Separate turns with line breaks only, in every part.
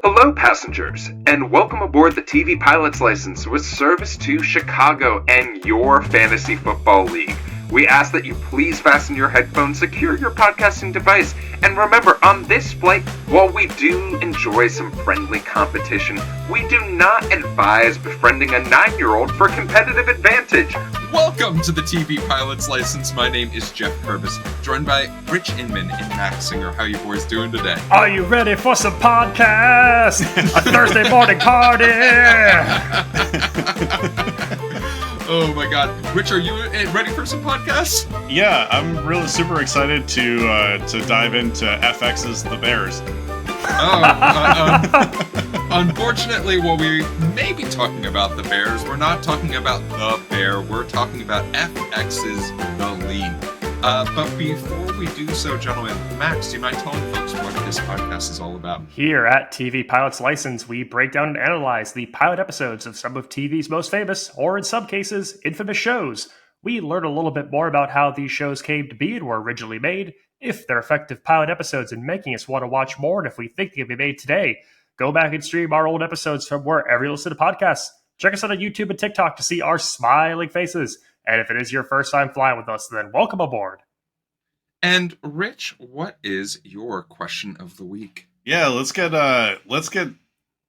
Hello, passengers, and welcome aboard the TV Pilot's License with service to Chicago and your fantasy football league. We ask that you please fasten your headphones, secure your podcasting device, and remember, on this flight, while we do enjoy some friendly competition, we do not advise befriending a 9-year-old for competitive advantage.
Welcome to the TV Pilot's License. My name is Geoff Kerbis, joined by Rich Inman and Max Singer. How you boys doing today?
Are you ready for some podcast? A Thursday morning party!
Oh my god. Rich, are you ready for some podcasts?
Yeah, I'm really super excited to dive into FX's The Bears.
Unfortunately, while we may be talking about the Bears, we're not talking about the Bear. We're talking about FX's The League. But before we do so, gentlemen, Max, do you mind telling folks what this podcast is all about?
Here at TV Pilot's License, we break down and analyze the pilot episodes of some of TV's most famous, or in some cases, infamous shows. We learn a little bit more about how these shows came to be and were originally made, if they're effective pilot episodes in making us want to watch more, and if we think they can be made today. Go back and stream our old episodes from wherever you listen to podcasts. Check us out on YouTube and TikTok to see our smiling faces. And if it is your first time flying with us, then welcome aboard.
And Rich, what is your question of the week?
Yeah, let's get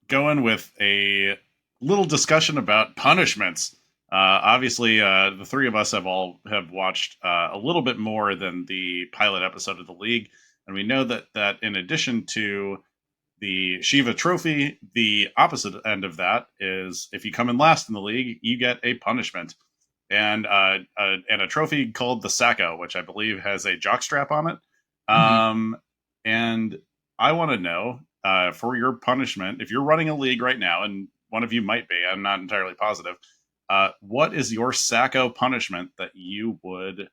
going with a little discussion about punishments. Obviously, the three of us have watched a little bit more than the pilot episode of The League, and we know that in addition to the Shiva Trophy, the opposite end of that is if you come in last in the league, you get a punishment. And a trophy called the Sacco, which I believe has a jockstrap on it. Mm-hmm. And I want to know, for your punishment, if you're running a league right now, and one of you might be, I'm not entirely positive, what is your Sacco punishment that you would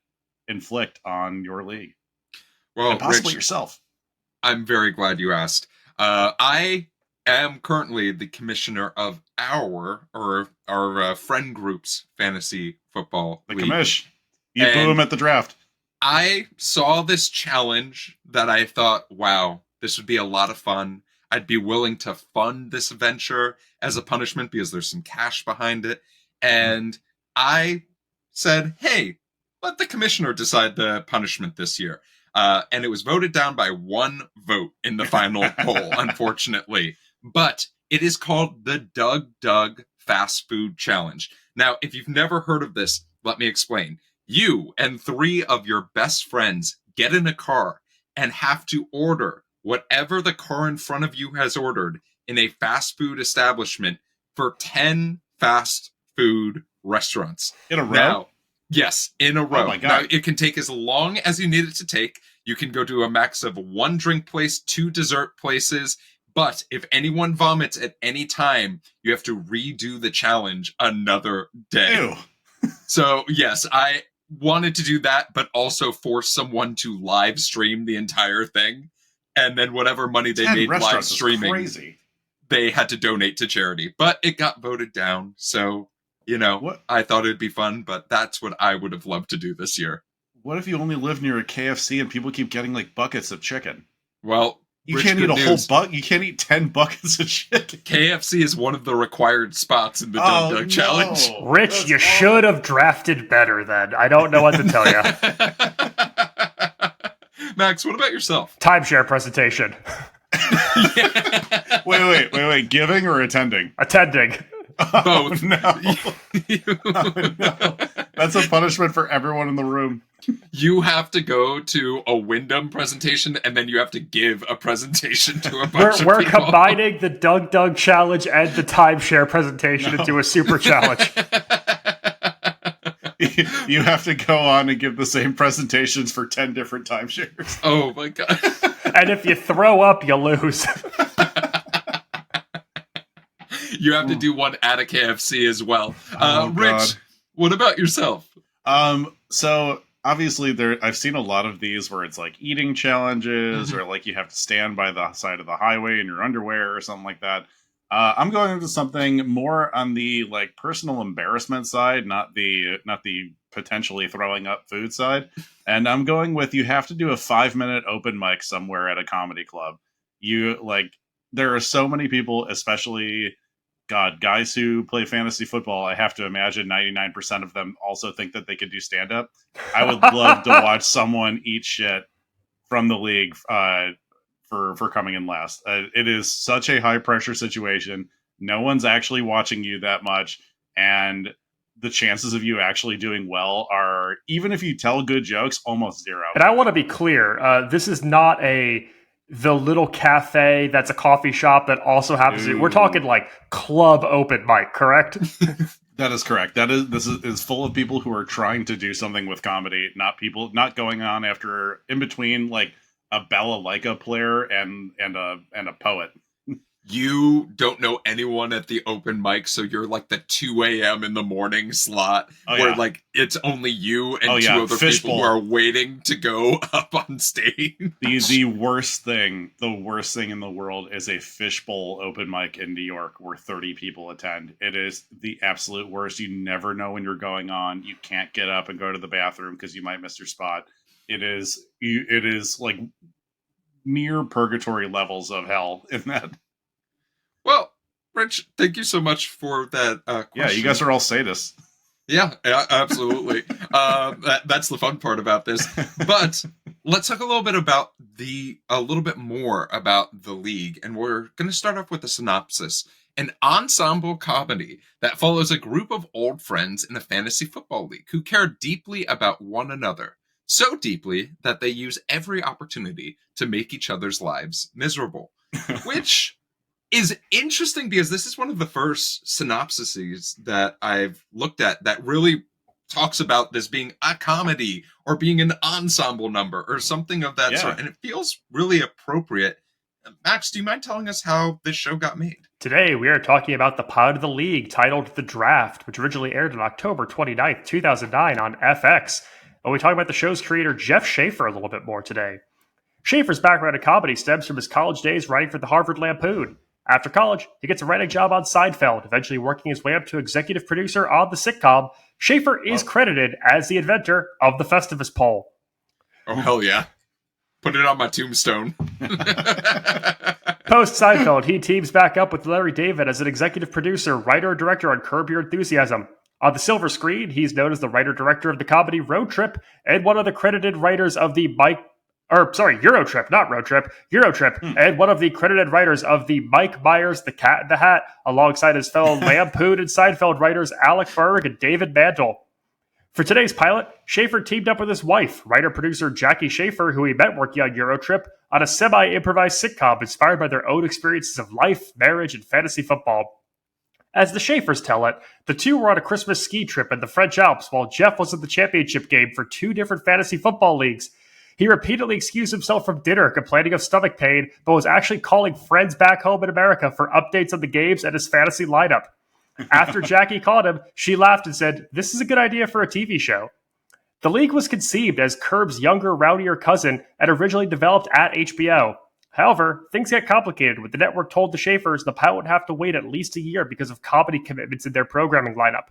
inflict on your league?
Well,
and possibly
Rich,
yourself.
I'm very glad you asked. I am currently the commissioner of our friend group's fantasy football league.
The commish. You boo him at the draft.
I saw this challenge that I thought, wow, this would be a lot of fun. I'd be willing to fund this venture as a punishment because there's some cash behind it. And I said, hey, let the commissioner decide the punishment this year. And it was voted down by one vote in the final poll, unfortunately. But it is called the Doug Fast Food Challenge. Now, if you've never heard of this, let me explain. You and 3 of your best friends get in a car and have to order whatever the car in front of you has ordered in a fast food establishment for 10 fast food restaurants.
In a row?
Now, yes, in a row.
Oh my God.
Now, it can take as long as you need it to take. You can go to a max of 1 drink place, 2 dessert places. But if anyone vomits at any time, you have to redo the challenge another day.
Ew.
So, yes, I wanted to do that, but also force someone to live stream the entire thing. And then whatever money they made live streaming, they had to donate to charity. But it got voted down. So, I thought it'd be fun, but that's what I would have loved to do this year.
What if you only live near a KFC and people keep getting like buckets of chicken?
Well,
you can't eat a whole bucket. You can't eat 10 buckets of chicken.
KFC is one of the required spots in the Doug Challenge.
Rich, that's you should have drafted better then. I don't know what to tell you.
Max, what about yourself?
Timeshare presentation.
Wait. Giving or attending?
Attending.
Oh,
Both.
No. Oh, no. That's a punishment for everyone in the room.
You have to go to a Wyndham presentation, and then you have to give a presentation to a bunch of people.
We're combining the Doug Challenge and the timeshare presentation into a super challenge.
You have to go on and give the same presentations for 10 different timeshares.
Oh my God.
And if you throw up, you lose.
You have to do one at a KFC as well. Rich,
God.
What about yourself?
So obviously I've seen a lot of these where it's like eating challenges or like you have to stand by the side of the highway in your underwear or something like that. I'm going into something more on the like personal embarrassment side, not the potentially throwing up food side. And I'm going with, you have to do a 5-minute open mic somewhere at a comedy club. You like there are so many people, especially guys who play fantasy football. I have to imagine 99% of them also think that they could do stand up. I would love to watch someone eat shit from the league for coming in last. It is such a high pressure situation. No one's actually watching you that much, and the chances of you actually doing well are, even if you tell good jokes, almost zero.
And I want to be clear, this is not the little cafe that's a coffee shop that also happens to. We're talking like club open mic, correct?
That is correct. This is full of people who are trying to do something with comedy, not going on after in between like a balalaika player and a poet.
You don't know anyone at the open mic, so you're like the 2 a.m. in the morning slot where like it's only you and two other people who are waiting to go up on stage.
The worst thing in the world is a fishbowl open mic in New York where 30 people attend. It is the absolute worst. You never know when you're going on. You can't get up and go to the bathroom because you might miss your spot. It is like near purgatory levels of hell in that.
Well, Rich, thank you so much for that question.
Yeah, you guys are all sadists.
Yeah, absolutely. That's the fun part about this. But let's talk a little bit more about the league. And we're going to start off with a synopsis. An ensemble comedy that follows a group of old friends in a fantasy football league who care deeply about one another. So deeply that they use every opportunity to make each other's lives miserable. Which is interesting because this is one of the first synopsises that I've looked at that really talks about this being a comedy or being an ensemble number or something of that sort. And it feels really appropriate. Max, do you mind telling us how this show got made?
Today, we are talking about the pilot of the league titled The Draft, which originally aired on October 29th, 2009 on FX. And we talk about the show's creator, Jeff Schaefer, a little bit more today. Schaefer's background in comedy stems from his college days writing for the Harvard Lampoon. After college, he gets a writing job on Seinfeld, eventually working his way up to executive producer on the sitcom. Schaefer is credited as the inventor of the Festivus poll.
Oh, hell yeah. Put it on my tombstone.
Post-Seinfeld, he teams back up with Larry David as an executive producer, writer, and director on Curb Your Enthusiasm. On the silver screen, he's known as the writer-director of the comedy Road Trip and one of the credited writers of the Eurotrip, not Road Trip, Eurotrip, and one of the credited writers of the Mike Myers, The Cat in the Hat, alongside his fellow Lampoon and Seinfeld writers Alec Berg and David Mantle. For today's pilot, Schaefer teamed up with his wife, writer-producer Jackie Schaefer, who he met working on Eurotrip, on a semi-improvised sitcom inspired by their own experiences of life, marriage, and fantasy football. As the Schaefers tell it, the two were on a Christmas ski trip in the French Alps while Jeff was at the championship game for two different fantasy football leagues. He repeatedly excused himself from dinner, complaining of stomach pain, but was actually calling friends back home in America for updates on the games and his fantasy lineup. After Jackie called him, she laughed and said, "This is a good idea for a TV show." The league was conceived as Kerb's younger, rowdier cousin and originally developed at HBO. However, things got complicated when the network told the Schaefers the pilot would have to wait at least a year because of comedy commitments in their programming lineup.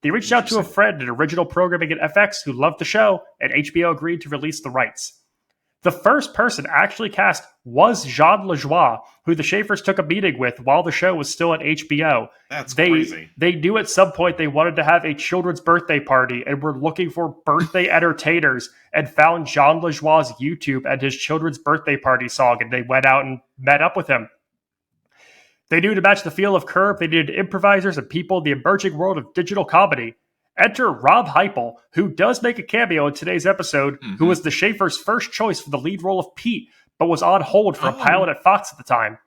They reached out to a friend in original programming at FX who loved the show, and HBO agreed to release the rights. The first person actually cast was Jon Lajoie, who the Schaefers took a meeting with while the show was still at HBO.
That's crazy.
They knew at some point they wanted to have a children's birthday party and were looking for birthday entertainers and found Jon Lajoie's YouTube and his children's birthday party song, and they went out and met up with him. They knew to match the feel of Curb, they needed improvisers and people in the emerging world of digital comedy. Enter Rob Heupel, who does make a cameo in today's episode, who was the Schaefer's first choice for the lead role of Pete, but was on hold for a pilot at Fox at the time.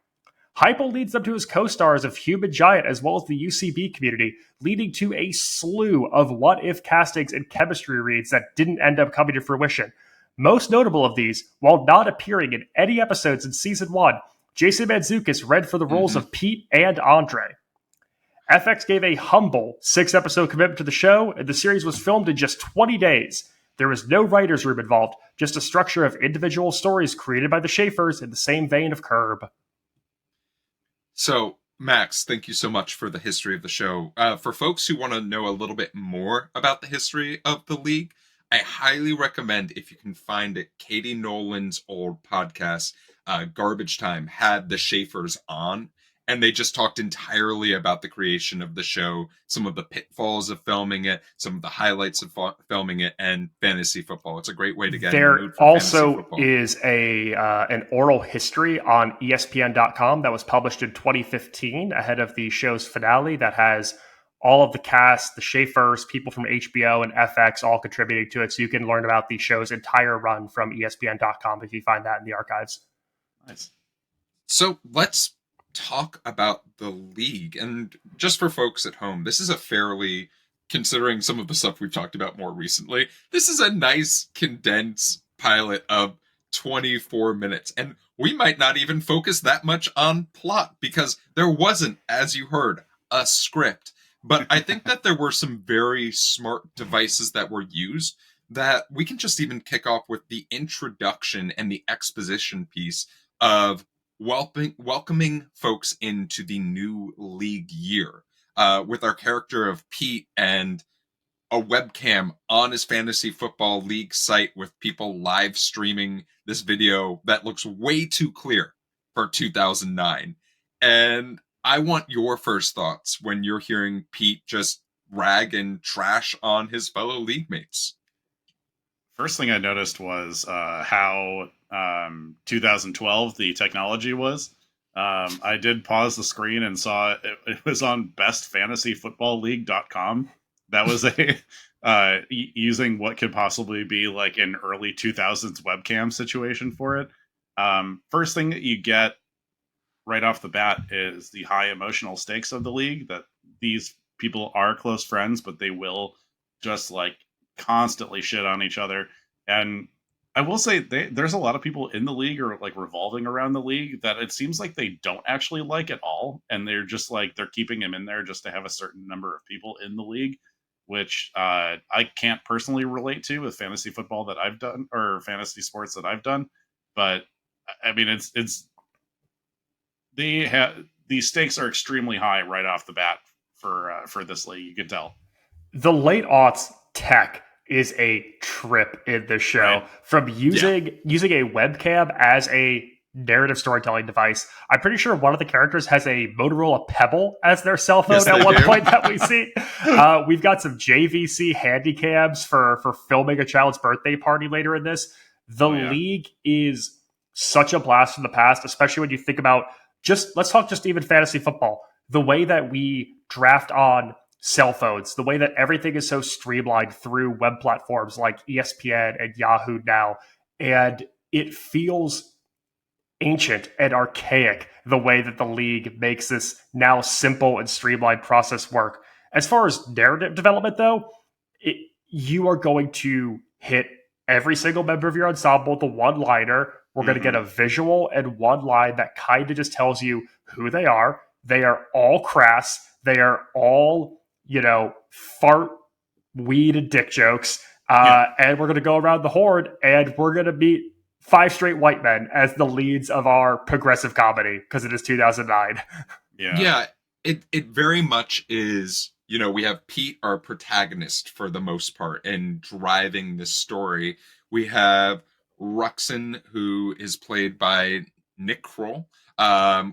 Heupel leads them to his co-stars of Human Giant as well as the UCB community, leading to a slew of what-if castings and chemistry reads that didn't end up coming to fruition. Most notable of these, while not appearing in any episodes in Season 1, Jason Mantzoukas read for the roles of Pete and Andre. FX gave a humble 6-episode commitment to the show, and the series was filmed in just 20 days. There was no writer's room involved, just a structure of individual stories created by the Schaefers in the same vein of Curb.
So, Max, thank you so much for the history of the show. For folks who want to know a little bit more about the history of the league, I highly recommend, if you can find it, Katie Nolan's old podcast. Garbage Time had the Schaefers on, and they just talked entirely about the creation of the show, some of the pitfalls of filming it, some of the highlights of filming it, and fantasy football. It's a great way to get in the mood for fantasy
also
football.
is an oral history on ESPN.com that was published in 2015 ahead of the show's finale that has all of the cast, the Schaefers, people from HBO and FX all contributing to it. So you can learn about the show's entire run from ESPN.com if you find that in the archives.
Nice.
So let's talk about the league. And just for folks at home, this is a fairly, considering some of the stuff we've talked about more recently, this is a nice condensed pilot of 24 minutes. And we might not even focus that much on plot because there wasn't, as you heard, a script. But I think that there were some very smart devices that were used that we can just even kick off with the introduction and the exposition piece of welcoming folks into the new league year with our character of Pete and a webcam on his fantasy football league site with people live streaming this video that looks way too clear for 2009. And I want your first thoughts when you're hearing Pete just rag and trash on his fellow league mates.
First thing I noticed was how 2012 the technology was. I did pause the screen and saw it was on bestfantasyfootballleague.com. That was a using what could possibly be like an early 2000s webcam situation for it. First thing that you get right off the bat is the high emotional stakes of the league, that these people are close friends, but they will just like constantly shit on each other. And I will say there's a lot of people in the league or like revolving around the league that it seems like they don't actually like at all. And they're just like, they're keeping him in there just to have a certain number of people in the league, which I can't personally relate to with fantasy football that I've done or fantasy sports that I've done. But I mean, it's the stakes are extremely high right off the bat for this league. You can tell.
The late aughts tech is a trip in the show.
Right.
From using a webcam as a narrative storytelling device. I'm pretty sure one of the characters has a Motorola Pebble as their cell phone at one point that we see. We've got some JVC handycams for filming a child's birthday party later in this. The league is such a blast from the past, especially when you think about let's talk just even fantasy football. The way that we draft on cell phones, the way that everything is so streamlined through web platforms like ESPN and Yahoo now, and it feels ancient and archaic the way that the league makes this now simple and streamlined process work. As far as narrative development, though, you are going to hit every single member of your ensemble, the one-liner. We're going to get a visual and one line that kind of just tells you who they are. They are all crass. They are all, fart, weed, and dick jokes. And we're going to go around the horde, and we're going to meet 5 straight white men as the leads of our progressive comedy, because it is 2009.
Yeah, it very much is, we have Pete, our protagonist, for the most part, and driving this story. We have Ruxin, who is played by Nick Kroll.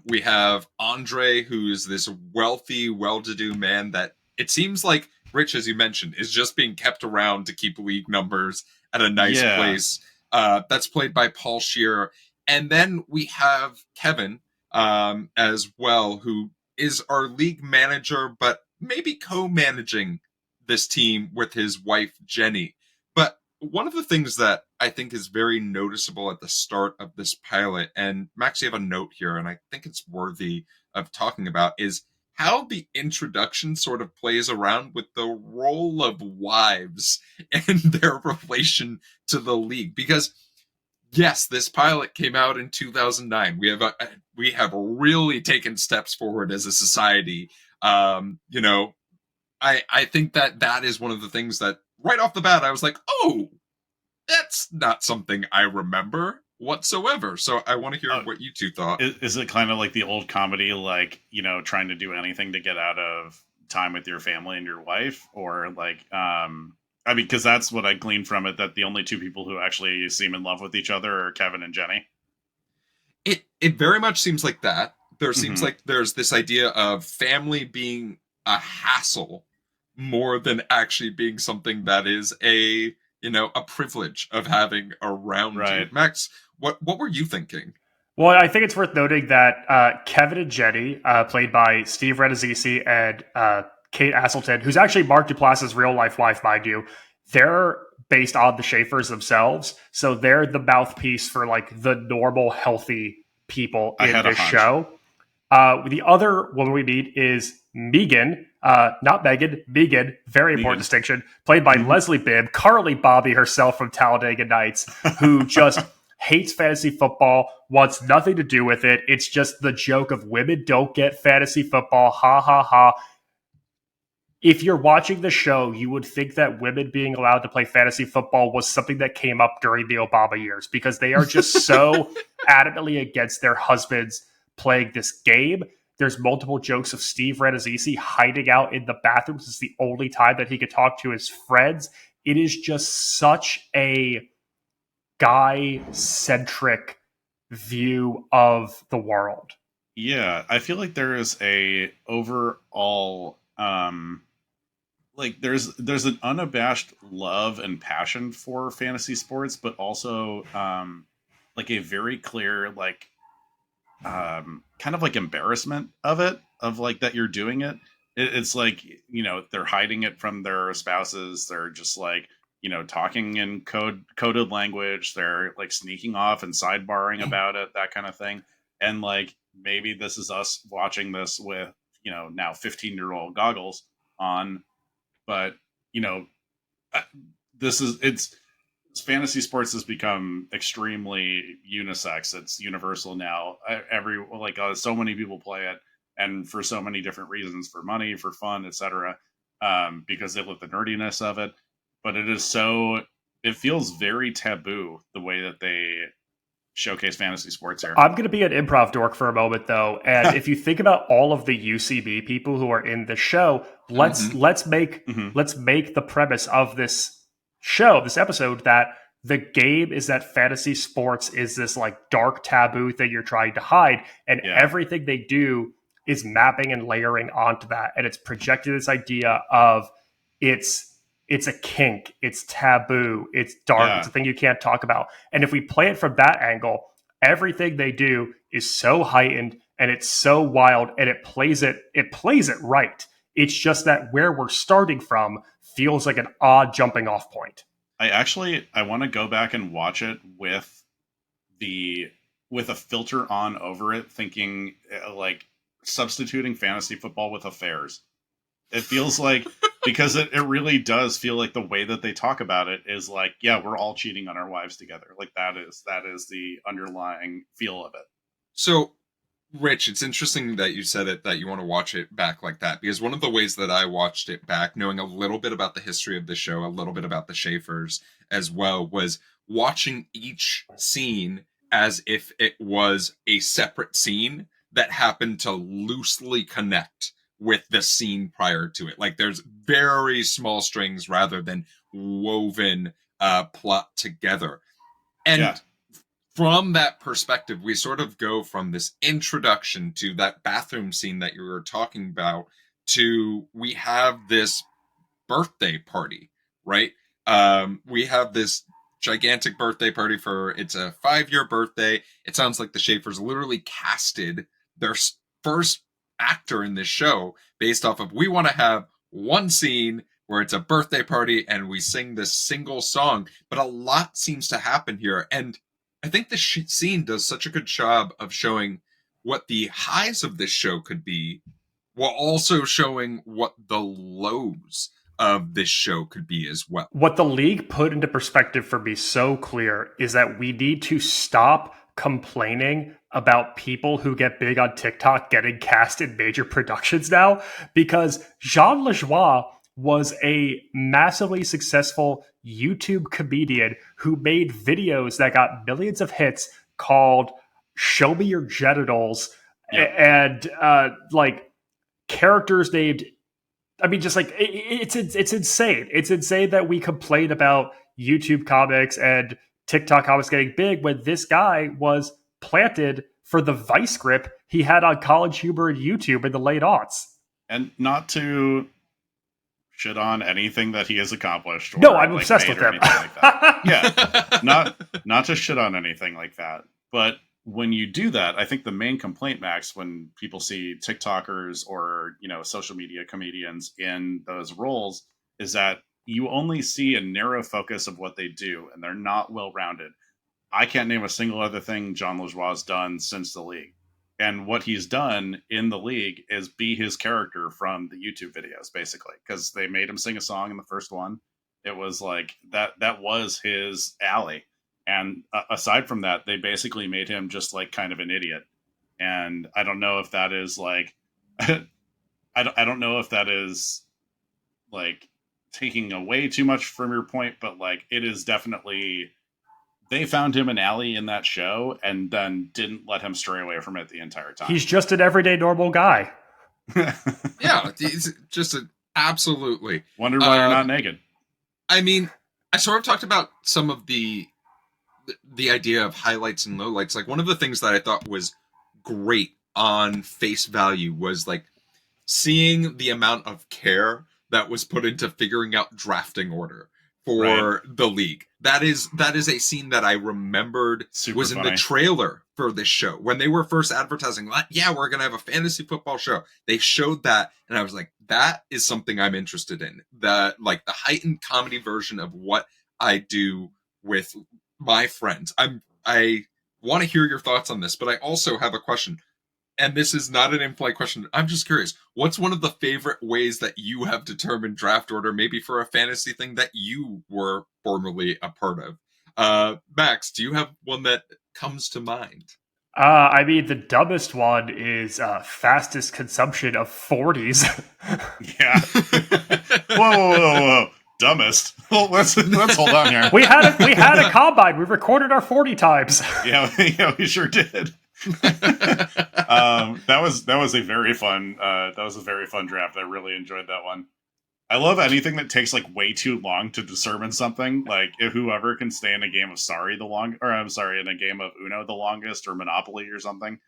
We have Andre, who is this wealthy, well-to-do man that it seems like, Rich, as you mentioned, is just being kept around to keep league numbers at a nice place. That's played by Paul Scheer. And then we have Kevin as well, who is our league manager, but maybe co-managing this team with his wife, Jenny. But one of the things that I think is very noticeable at the start of this pilot, and Max, you have a note here, and I think it's worthy of talking about, is how the introduction sort of plays around with the role of wives and their relation to the league. Because, yes, this pilot came out in 2009. We have really taken steps forward as a society. I think that is one of the things that right off the bat I was like, oh, that's not something I remember whatsoever. So I want to hear what you two thought.
Is it kind of like the old comedy, like, trying to do anything to get out of time with your family and your wife? Or like, because that's what I gleaned from it, that the only 2 people who actually seem in love with each other are Kevin and Jenny.
It very much seems like that. There seems
Mhm.
like there's this idea of family being a hassle more than actually being something that is a privilege of having around you.
Right.
Max, what were you thinking?
Well, I think it's worth noting that Kevin and Jenny, played by Steve Rannazzisi and Kate Aselton, who's actually Mark Duplass's real life wife, mind you, they're based on the Schaefers themselves. So they're the mouthpiece for like the normal, healthy people
I
in
had a
this
hunch.
show. The other woman we meet is Megan, not Megan, Megan, very
Megan.
important distinction, played by
Mhm.
Leslie Bibb, Carly Bobby herself from Talladega Nights, who just hates fantasy football, wants nothing to do with it. It's just the joke of women don't get fantasy football. Ha ha ha. If you're watching the show, you would think that women being allowed to play fantasy football was something that came up during the Obama years because they are just so adamantly against their husbands playing this game. There's multiple jokes of Steve Rannazzisi hiding out in the bathrooms. It's the only time that he could talk to his friends. It is just such a guy-centric view of the world.
Yeah, I feel like there is a overall like there's an unabashed love and passion for fantasy sports, but also like a very clear like kind of like embarrassment of it, of like that you're doing it. It's like, they're hiding it from their spouses. They're just like, talking in coded language. They're like sneaking off and sidebarring about it, that kind of thing. And like maybe this is us watching this with, now 15-year-old goggles on, but you know, this is it's fantasy sports has become extremely unisex. It's universal now. So many people play it, and for so many different reasons, for money, for fun, etc. Because they love the nerdiness of it. But it feels very taboo the way that they showcase fantasy sports here.
I'm going to be an improv dork for a moment, though, and if you think about all of the UCB people who are in the show, let's make the premise of this show, this episode, that the game is that fantasy sports is this like dark taboo thing you're trying to hide, and everything they do is mapping and layering onto that, and it's projecting this idea of it's a kink, it's taboo, it's dark, it's a thing you can't talk about. And if we play it from that angle, everything they do is so heightened and it's so wild, and it plays it right. It's just that where we're starting from feels like an odd jumping off point.
I want to go back and watch it with a filter on over it, thinking like substituting fantasy football with affairs. It feels like, because it really does feel like the way that they talk about it is like, yeah, we're all cheating on our wives together. Like that is the underlying feel of it.
So, Rich, it's interesting that you said it, that you want to watch it back like that, because one of the ways that I watched it back, knowing a little bit about the history of the show, a little bit about the Schaefers as well, was watching each scene as if it was a separate scene that happened to loosely connect with the scene prior to it. Like there's very small strings rather than woven plot together. And from that perspective, we sort of go from this introduction to that bathroom scene that you were talking about to we have this birthday party, right? We have this gigantic birthday party it's a 5-year birthday. It sounds like the Schaefers literally casted their first actor in this show based off of, we want to have one scene where it's a birthday party and we sing this single song, but a lot seems to happen here. And I think the scene does such a good job of showing what the highs of this show could be, while also showing what the lows of this show could be as well.
What the league put into perspective for me so clear is that we need to stop complaining about people who get big on TikTok getting cast in major productions now, because Jon Lajoie was a massively successful YouTube comedian who made videos that got millions of hits called Show Me Your Genitals, and like characters named, I mean, just like it's insane. It's insane that we complain about YouTube comics and TikTok comics getting big when this guy was planted for the vice grip he had on College Humor and YouTube in the late aughts.
And not to shit on anything that he has accomplished. Or,
no, I'm obsessed with him.
Like that. Yeah, not to shit on anything like that. But when you do that, I think the main complaint, Max, when people see TikTokers or social media comedians in those roles, is that you only see a narrow focus of what they do, and they're not well rounded. I can't name a single other thing Jon Lajoie has done since the league. And what he's done in the league is be his character from the YouTube videos, basically, because they made him sing a song in the first one. It was like that was his alley. And aside from that, they basically made him just like kind of an idiot. And I don't know if that is like, I don't know if that is like taking away too much from your point, but like it is definitely, they found him an alley in that show and then didn't let him stray away from it the entire time.
He's just an everyday normal guy.
Yeah, he's just absolutely.
Wonder why you're not naked.
I mean, I sort of talked about some of the idea of highlights and lowlights. Like one of the things that I thought was great on face value was like seeing the amount of care that was put into figuring out drafting order for the league. That is a scene that I remembered was in the trailer for this show. When they were first advertising, like, yeah, we're going to have a fantasy football show. They showed that, and I was like, that is something I'm interested in. The heightened comedy version of what I do with my friends. I want to hear your thoughts on this, but I also have a question. And this is not an in-flight question. I'm just curious. What's one of the favorite ways that you have determined draft order, maybe for a fantasy thing that you were formerly a part of? Max, do you have one that comes to mind?
I mean, the dumbest one is fastest consumption of 40s.
Yeah. Whoa. Dumbest. Well, let's hold on here.
We had a combine. We recorded our 40 times.
Yeah, we sure did. That was a very fun draft. I really enjoyed that one. I love anything that takes like way too long to determine something. Like if whoever can stay in a game of in a game of Uno the longest, or Monopoly or something.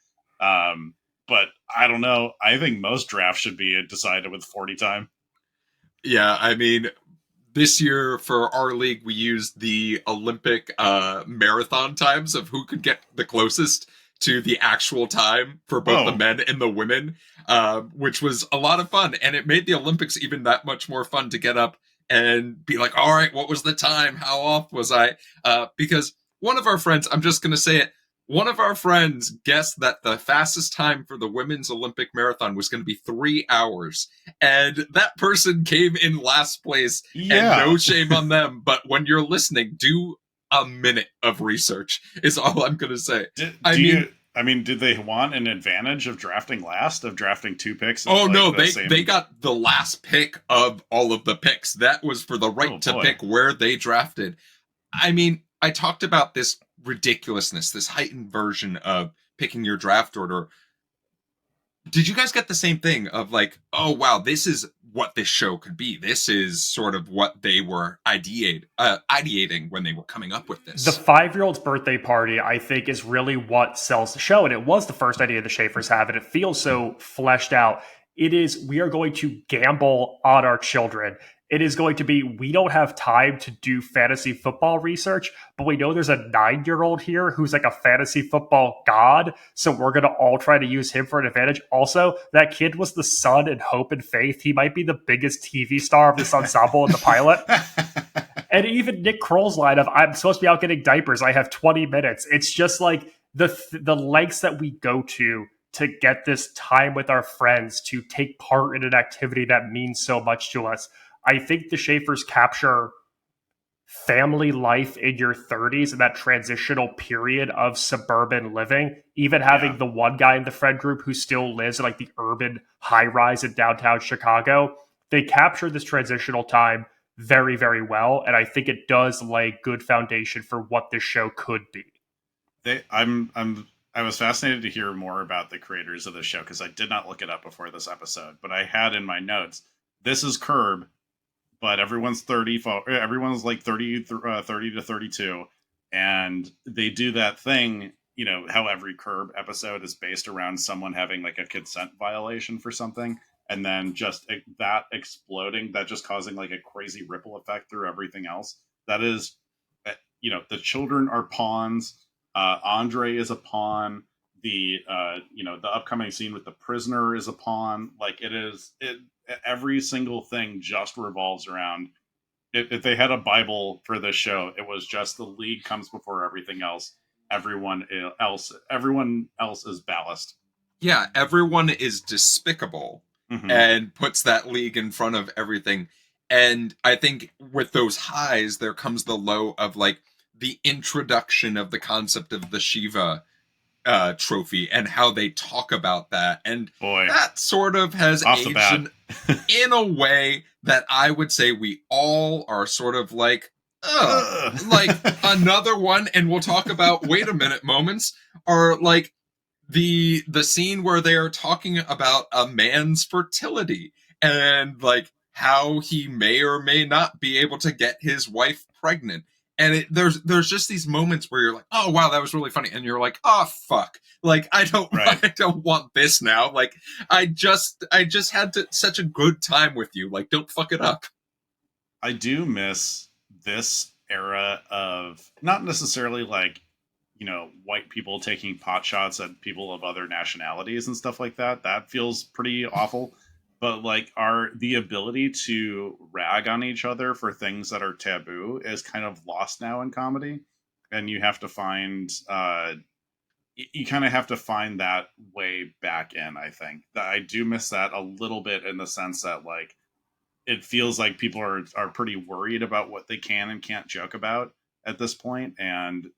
But I don't know. I think most drafts should be decided with 40 time.
Yeah, I mean, this year for our league, we used the Olympic marathon times of who could get the closest to the actual time for both the men and the women, which was a lot of fun. And it made the Olympics even that much more fun to get up and be like, all right, what was the time? How off was I? Because one of our friends, I'm just going to say it, one of our friends guessed that the fastest time for the women's Olympic marathon was going to be 3 hours. And that person came in last place, and no shame on them. But when you're listening, do a minute of research is all I'm going to say.
Did they want an advantage of drafting last, of drafting 2 picks?
Oh, no, they got the last pick of all of the picks. That was for the right to pick where they drafted. I mean, I talked about this ridiculousness, this heightened version of picking your draft order. Did you guys get the same thing of like, oh, wow, this is what this show could be? This is sort of what they were ideating when they were coming up with this.
The 5-year-old's birthday party, I think, is really what sells the show. And it was the first idea the Schaefers have, and it feels so fleshed out. It is, we are going to gamble on our children. It is going to be, we don't have time to do fantasy football research, but we know there's a 9-year-old here who's like a fantasy football god, so we're going to all try to use him for an advantage. Also, that kid was the son in Hope and Faith. He might be the biggest TV star of this ensemble in the pilot. And even Nick Kroll's line of, I'm supposed to be out getting diapers, I have 20 minutes. It's just like the lengths that we go to get this time with our friends, to take part in an activity that means so much to us. I think the Schaefers capture family life in your 30s and that transitional period of suburban living, even having the one guy in the friend group who still lives in like the urban high rise in downtown Chicago. They capture this transitional time very, very well. And I think it does lay good foundation for what this show could be.
I was fascinated to hear more about the creators of the show, because I did not look it up before this episode, but I had in my notes, this is Curb, but everyone's 30, everyone's like 30 to 32, and they do that thing how every Curb episode is based around someone having like a consent violation for something, and then just that exploding, that just causing like a crazy ripple effect through everything else. That is, the children are pawns. Andre is a pawn. The upcoming scene with the prisoner is a pawn. Like every single thing just revolves around. If they had a Bible for this show, it was just the league comes before everything else. Everyone else is ballast.
Yeah, everyone is despicable and puts that league in front of everything. And I think with those highs, there comes the low of like the introduction of the concept of the Shiva trophy and how they talk about that. And that sort of has aged in a way that I would say we all are sort of like, like another one. And we'll talk about, wait a minute moments are like the scene where they are talking about a man's fertility and like how he may or may not be able to get his wife pregnant. And there's just these moments where you're like, oh wow, that was really funny, and you're like, oh fuck, like I don't want this now. Like I just had such a good time with you. Like don't fuck it up.
I do miss this era of not necessarily like white people taking pot shots at people of other nationalities and stuff like that. That feels pretty awful. But like the ability to rag on each other for things that are taboo is kind of lost now in comedy, and you have to find you kind of have to find that way back in. I think that I do miss that a little bit, in the sense that like it feels like people are pretty worried about what they can and can't joke about at this point, and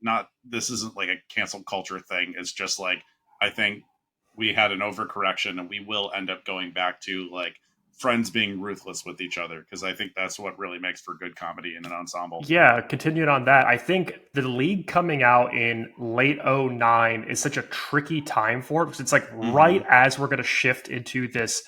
this isn't like a cancel culture thing. It's just like I think we had an overcorrection, and we will end up going back to like friends being ruthless with each other, because I think that's what really makes for good comedy in an ensemble.
Yeah, continuing on that, I think the league coming out in late 2009 is such a tricky time for it, because it's like right as we're going to shift into this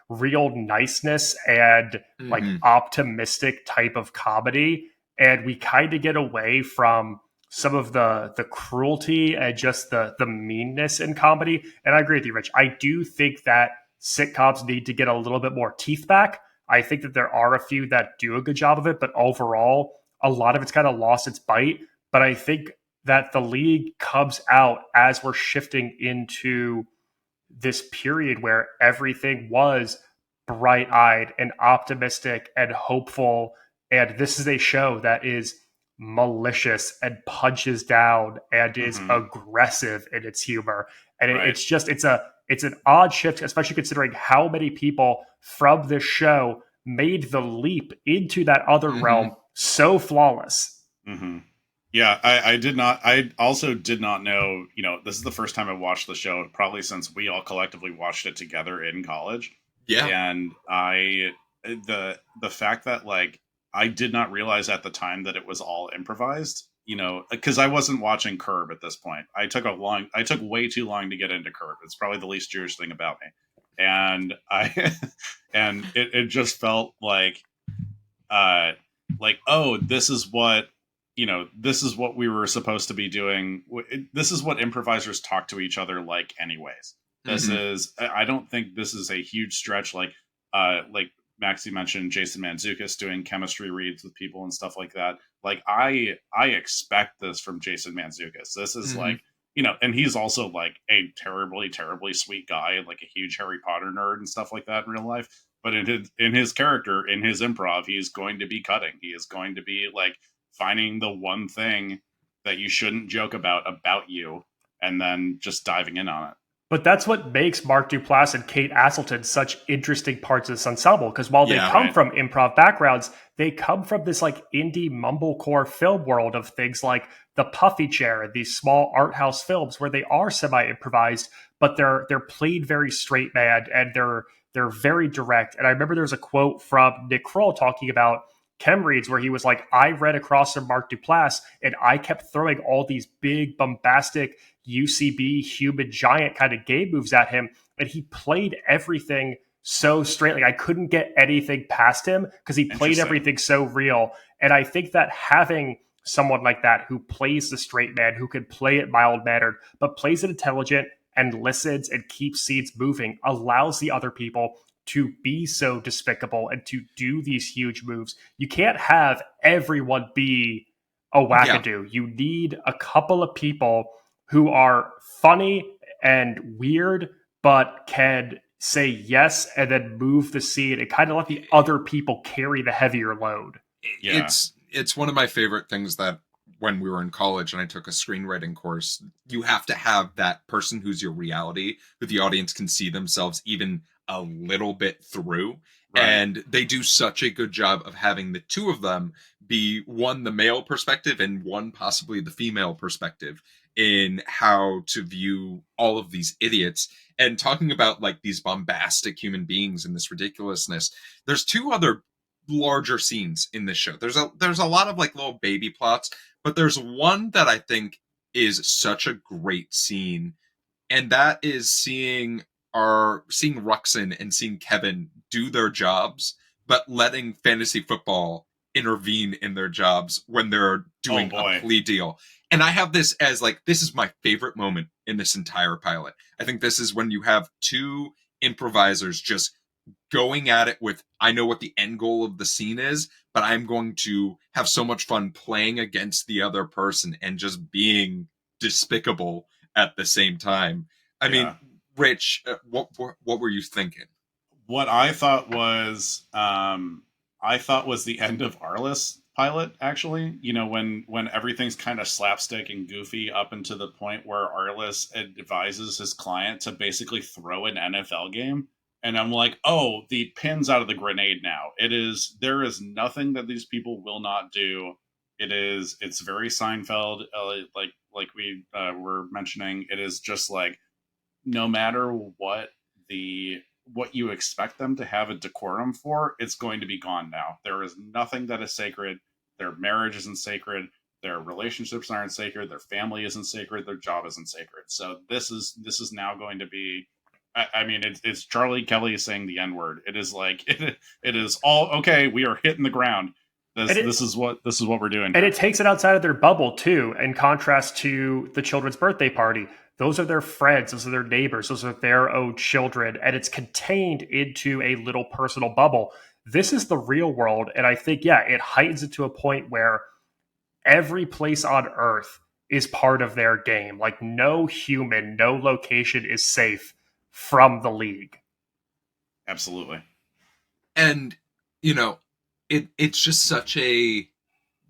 real niceness and like optimistic type of comedy, and we kind of get away from some of the cruelty and just the meanness in comedy. And I agree with you, Rich. I do think that sitcoms need to get a little bit more teeth back. I think that there are a few that do a good job of it, but overall, a lot of it's kind of lost its bite. But I think that the league comes out as we're shifting into this period where everything was bright-eyed and optimistic and hopeful. And this is a show that is malicious and punches down and is aggressive in its humor. And it's an odd shift, especially considering how many people from this show made the leap into that other realm so flawless.
Yeah, I also did not know, this is the first time I watched the show, probably since we all collectively watched it together in college.
Yeah.
And the fact that like, I did not realize at the time that it was all improvised, because I wasn't watching Curb at this point. I took way too long to get into Curb. It's probably the least Jewish thing about me. And it just felt like, oh, this is what we were supposed to be doing. This is what improvisers talk to each other like anyways. I don't think this is a huge stretch. Like Maxie mentioned Jason Mantzoukas doing chemistry reads with people and stuff like that. Like I expect this from Jason Mantzoukas. This is like, and he's also like a terribly, terribly sweet guy and like a huge Harry Potter nerd and stuff like that in real life. But in his character, in his improv, he's going to be cutting. He is going to be like finding the one thing that you shouldn't joke about you, and then just diving in on it.
But that's what makes Mark Duplass and Kate Aselton such interesting parts of this ensemble, because while they come from improv backgrounds, they come from this like indie mumblecore film world of things like The Puffy Chair and these small art house films where they are semi-improvised, but they're played very straight man, and they're very direct. And I remember there's a quote from Nick Kroll talking about chem reads where he was like, I read across from Mark Duplass and I kept throwing all these big bombastic UCB human giant kind of game moves at him, and he played everything so straight. Like I couldn't get anything past him because he played everything so real. And I think that having someone like that who plays the straight man, who could play it mild-mannered, but plays it intelligent and listens and keeps scenes moving, allows the other people to be so despicable and to do these huge moves. You can't have everyone be a wackadoo. You need a couple of people who are funny and weird, but can say yes and then move the scene and kind of let the other people carry the heavier load.
Yeah.
It's one of my favorite things that when we were in college and I took a screenwriting course, you have to have that person who's your reality, who the audience can see themselves even a little bit through. Right. And they do such a good job of having the two of them be one, the male perspective, and one, possibly the female perspective in how to view all of these idiots. And talking about like these bombastic human beings and this ridiculousness, there's two other larger scenes in this show. There's a lot of like little baby plots, but there's one that I think is such a great scene, and that is seeing Ruxin and seeing Kevin do their jobs, but letting fantasy football intervene in their jobs when they're doing a plea deal. And I have this as like, this is my favorite moment in this entire pilot. I think this is when you have two improvisers just going at it with, I know what the end goal of the scene is, but I'm going to have so much fun playing against the other person and just being despicable at the same time. I mean, Rich, what were you thinking?
What I thought was the end of Arliss pilot, actually. You know, when everything's kind of slapstick and goofy up into the point where Arliss advises his client to basically throw an NFL game. And I'm like, oh, the pin's out of the grenade now. There is nothing that these people will not do. It's very Seinfeld, like we were mentioning. It is just like, no matter what you expect them to have a decorum for, it's going to be gone now. There is nothing that is sacred. Their marriage isn't sacred. Their relationships aren't sacred. Their family isn't sacred. Their job isn't sacred. So this is now going to be, I mean, it's Charlie Kelly saying the N-word. It is like, it is all, okay, we are hitting the ground. This is what we're doing.
And it takes it outside of their bubble too, in contrast to the children's birthday party. Those are their friends, those are their neighbors, those are their own children, and it's contained into a little personal bubble. This is the real world, and I think, it heightens it to a point where every place on Earth is part of their game. Like, no human, no location is safe from the league.
Absolutely.
And, you know, it's just such a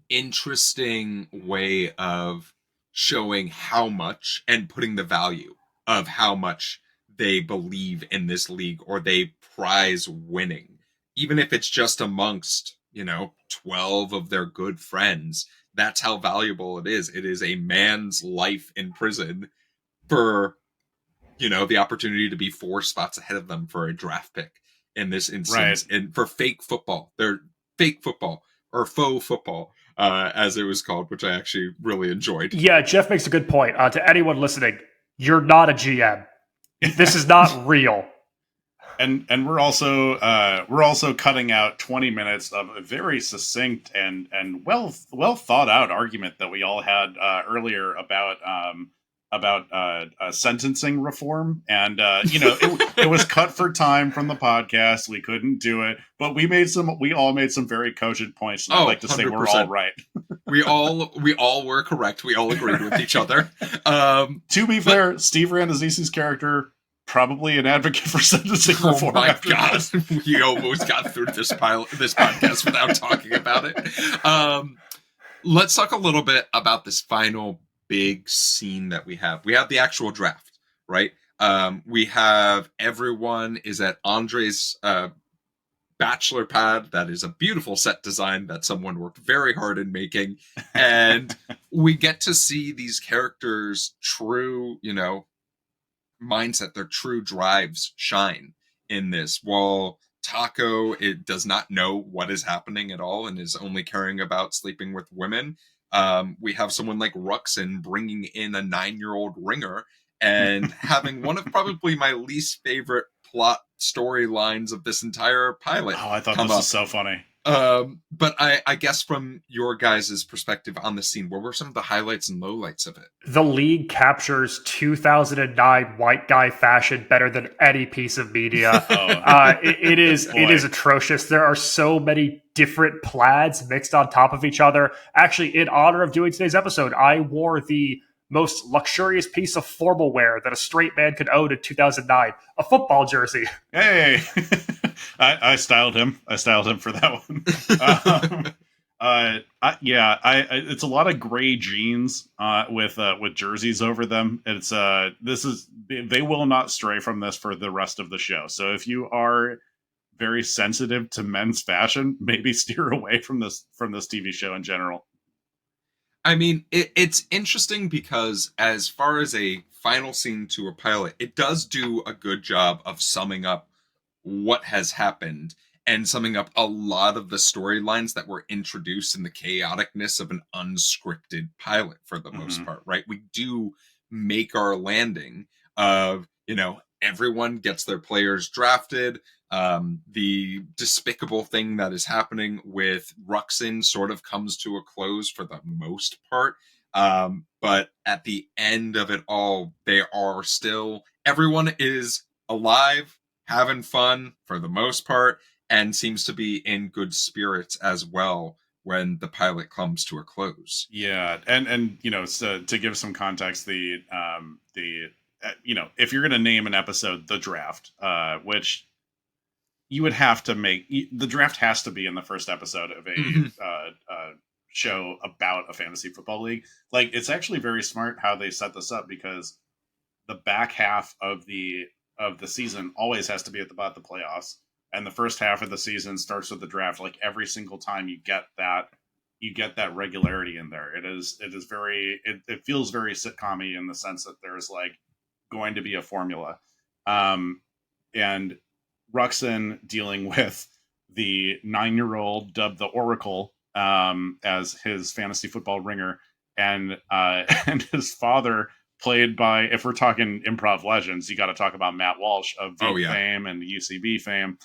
interesting way of showing how much and putting the value of how much they believe in this league or they prize winning. Even if it's just amongst, 12 of their good friends, that's how valuable it is. It is a man's life in prison for, the opportunity to be 4 spots ahead of them for a draft pick in this instance. Right. And for fake football. They're fake football or faux football. As it was called, which I actually really enjoyed.
Yeah, Geoff makes a good point. To anyone listening, you're not a GM. This is not real.
And we're also cutting out 20 minutes of a very succinct and well thought out argument that we all had earlier about sentencing reform, and it was cut for time from the podcast. We couldn't do it, but we all made some very cogent points, and I'd like to 100%. Say we're all right.
we all were correct. We all agreed with each other.
To be fair, Steve Rannazzisi's character, probably an advocate for sentencing reform.
Oh my God, we almost got through this podcast without talking about it. Let's talk a little bit about this final big scene that we have. We have the actual draft, right? We have everyone is at Andre's bachelor pad. That is a beautiful set design that someone worked very hard in making. And we get to see these characters' true, mindset, their true drives shine in this. While Taco, it does not know what is happening at all and is only caring about sleeping with women. We have someone like Ruxin bringing in a 9-year-old ringer and having one of probably my least favorite plot storylines of this entire pilot.
Oh, I thought this was so funny.
But I guess from your guys' perspective on the scene, what were some of the highlights and lowlights of it?
The league captures 2009 white guy fashion better than any piece of media. It is atrocious. There are so many different plaids mixed on top of each other. Actually, in honor of doing today's episode, I wore the most luxurious piece of formal wear that a straight man could own in 2009, a football jersey.
Hey, I styled him. I styled him for that one. It's a lot of gray jeans with jerseys over them. They will not stray from this for the rest of the show. So if you are very sensitive to men's fashion, maybe steer away from this TV show in general.
I mean, it's interesting because as far as a final scene to a pilot, it does do a good job of summing up what has happened and summing up a lot of the storylines that were introduced in the chaoticness of an unscripted pilot for the most part, right? We do make our landing of, everyone gets their players drafted. The despicable thing that is happening with Ruxin sort of comes to a close for the most part. But at the end of it all, everyone is alive, having fun for the most part, and seems to be in good spirits as well when the pilot comes to a close.
Yeah, and so to give some context, if you're going to name an episode The Draft, which you would have to make, the draft has to be in the first episode of a show about a fantasy football league. Like, it's actually very smart how they set this up, because the back half of the season always has to be about the playoffs, and the first half of the season starts with the draft. Like, every single time you get that regularity in there. It feels very sitcom-y in the sense that there's like going to be a formula. And Ruxin dealing with the 9-year-old dubbed the Oracle as his fantasy football ringer, and his father, played by, if we're talking improv legends, you got to talk about Matt Walsh of Veep fame and UCB fame.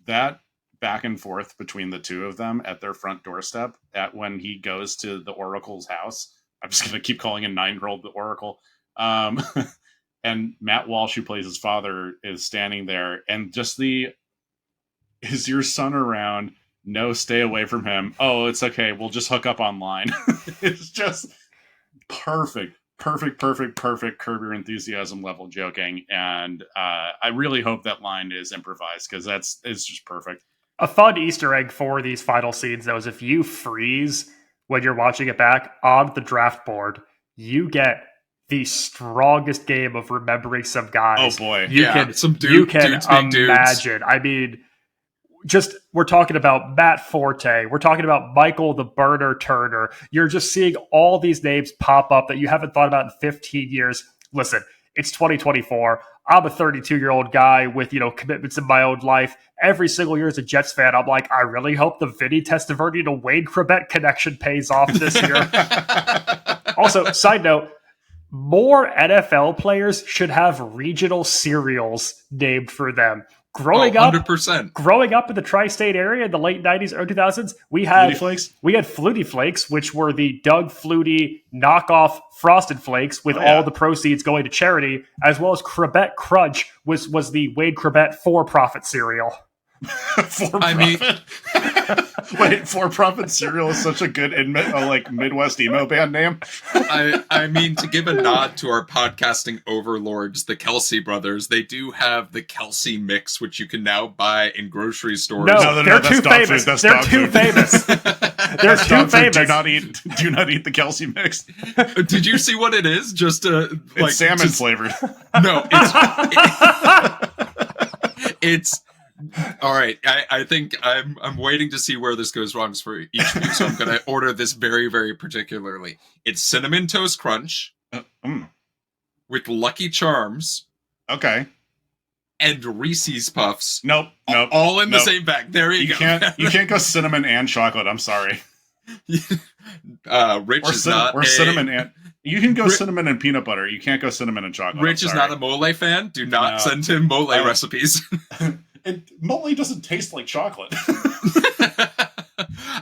That back and forth between the two of them at their front doorstep when he goes to the Oracle's house. I'm just going to keep calling him 9-year-old the Oracle. And Matt Walsh, who plays his father, is standing there, and just is your son around? No, stay away from him. Oh, it's okay. We'll just hook up online. It's just perfect Curb Your Enthusiasm level joking. And I really hope that line is improvised, because it's just perfect.
A fun Easter egg for these final scenes, though, is if you freeze when you're watching it back on the draft board, you get the strongest game of remembering some guys.
Oh boy.
You can imagine. I mean, we're talking about Matt Forte. We're talking about Michael the Burner Turner. You're just seeing all these names pop up that you haven't thought about in 15 years. Listen, it's 2024. I'm a 32-year-old guy with, commitments in my own life. Every single year as a Jets fan, I'm like, I really hope the Vinny Testaverde to Wayne Chrebet connection pays off this year. Also, side note, more NFL players should have regional cereals named for them. Growing up in the tri-state area in the late 90s, early 2000s, we had Flutie Flakes, which were the Doug Flutie knockoff Frosted Flakes, with all the proceeds going to charity, as well as Chrebet Crunch was the Wade Chrebet for-profit cereal.
For-profit cereal is such a good Midwest emo band name.
I mean, to give a nod to our podcasting overlords, the Kelsey brothers, they do have the Kelsey mix, which you can now buy in grocery stores.
No, they're too famous. They're too famous. They're too famous.
Do not eat the Kelsey mix.
Did you see what it is?
It's salmon flavored.
No, it's all right. I think I'm waiting to see where this goes wrong for each of you, so I'm going to order this very, very particularly. It's Cinnamon Toast Crunch with Lucky Charms.
Okay.
And Reese's Puffs.
Nope.
All in the same bag. There you go.
You can't go cinnamon and chocolate. I'm sorry.
Rich is not.
Or cinnamon and. You can go cinnamon and peanut butter. You can't go cinnamon and chocolate.
Rich is not a mole fan. Do not send him mole recipes.
moly doesn't taste like chocolate.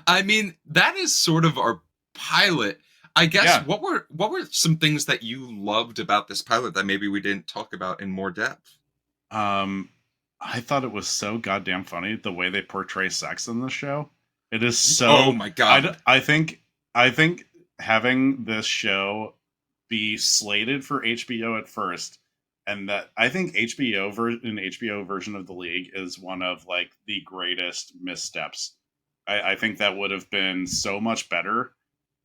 I mean, that is sort of our pilot. I guess what were some things that you loved about this pilot that maybe we didn't talk about in more depth?
I thought it was so goddamn funny the way they portray sex in this show. It is so.
Oh my god!
I think having this show be slated for HBO at first, and that I think HBO version of the League is one of like the greatest missteps. I think that would have been so much better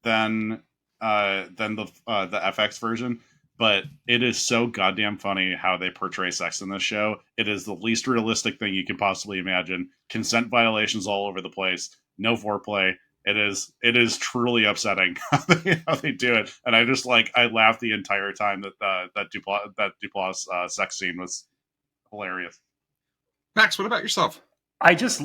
than the FX version. But it is so goddamn funny how they portray sex in this show. It is the least realistic thing you could possibly imagine. Consent violations all over the place. No foreplay. It is truly upsetting how they do it. And I laughed the entire time that Duplass sex scene was hilarious.
Max, what about yourself?
I just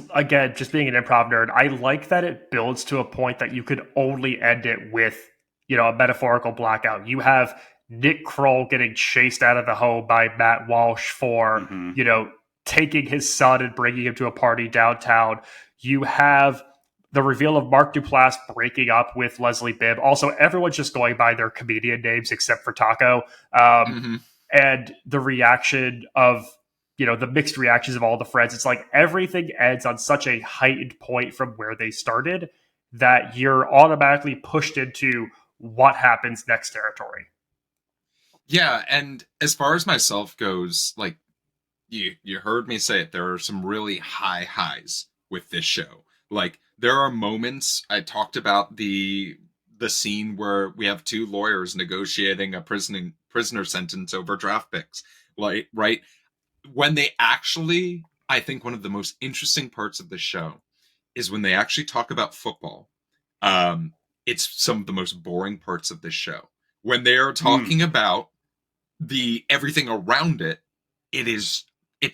being an improv nerd, I like that it builds to a point that you could only end it with, a metaphorical blackout. You have Nick Kroll getting chased out of the home by Matt Walsh for, taking his son and bringing him to a party downtown. You have the reveal of Mark Duplass breaking up with Leslie Bibb. Also, everyone's just going by their comedian names except for Taco. And the reaction of, the mixed reactions of all the friends. It's like everything ends on such a heightened point from where they started that you're automatically pushed into what happens next territory.
Yeah, and as far as myself goes, like you heard me say it, there are some really high highs with this show. Like there are moments. I talked about the scene where we have two lawyers negotiating a prisoner sentence over draft picks. Like, right? When they actually, I think one of the most interesting parts of the show is when they actually talk about football. It's some of the most boring parts of this show. When they are talking about the everything around it, it's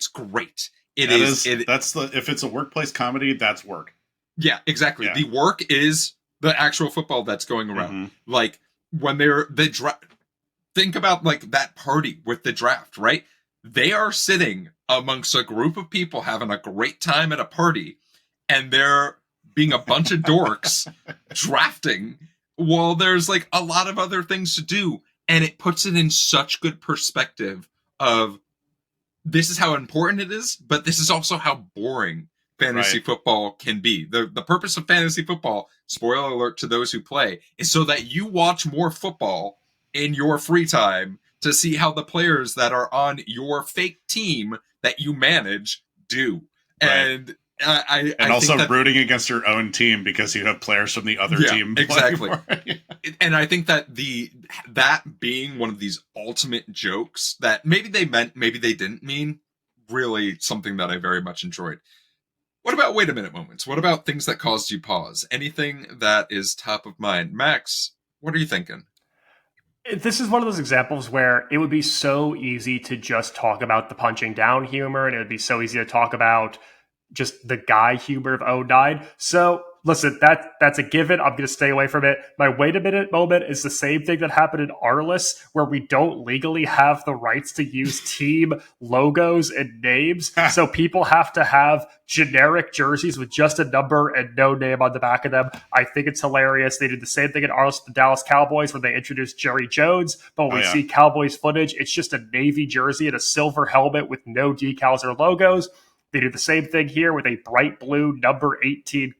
great.
If it's a workplace comedy, that's work.
Yeah, exactly. Yeah. The work is the actual football that's going around. Like when think about like that party with the draft, right? They are sitting amongst a group of people having a great time at a party, and they're being a bunch of dorks drafting while there's like a lot of other things to do. And it puts it in such good perspective of this is how important it is, but this is also how boring fantasy football can be. The purpose of fantasy football, spoiler alert to those who play, is so that you watch more football in your free time to see how the players that are on your fake team that you manage do. And I
also
think
rooting against your own team because you have players from the other team.
Exactly. And I think that that being one of these ultimate jokes that maybe they meant, maybe they didn't mean, really something that I very much enjoyed. What about wait a minute moments? What about things that caused you pause? Anything that is top of mind? Max, what are you thinking?
This is one of those examples where it would be so easy to just talk about the punching down humor, and it would be so easy to talk about just the guy humor of 09. So listen, that's a given. I'm going to stay away from it. My wait a minute moment is the same thing that happened in Arliss, where we don't legally have the rights to use team logos and names. So people have to have generic jerseys with just a number and no name on the back of them. I think it's hilarious. They did the same thing in Arliss with the Dallas Cowboys when they introduced Jerry Jones. But when we see Cowboys footage, it's just a navy jersey and a silver helmet with no decals or logos. They do the same thing here with a bright blue number 18,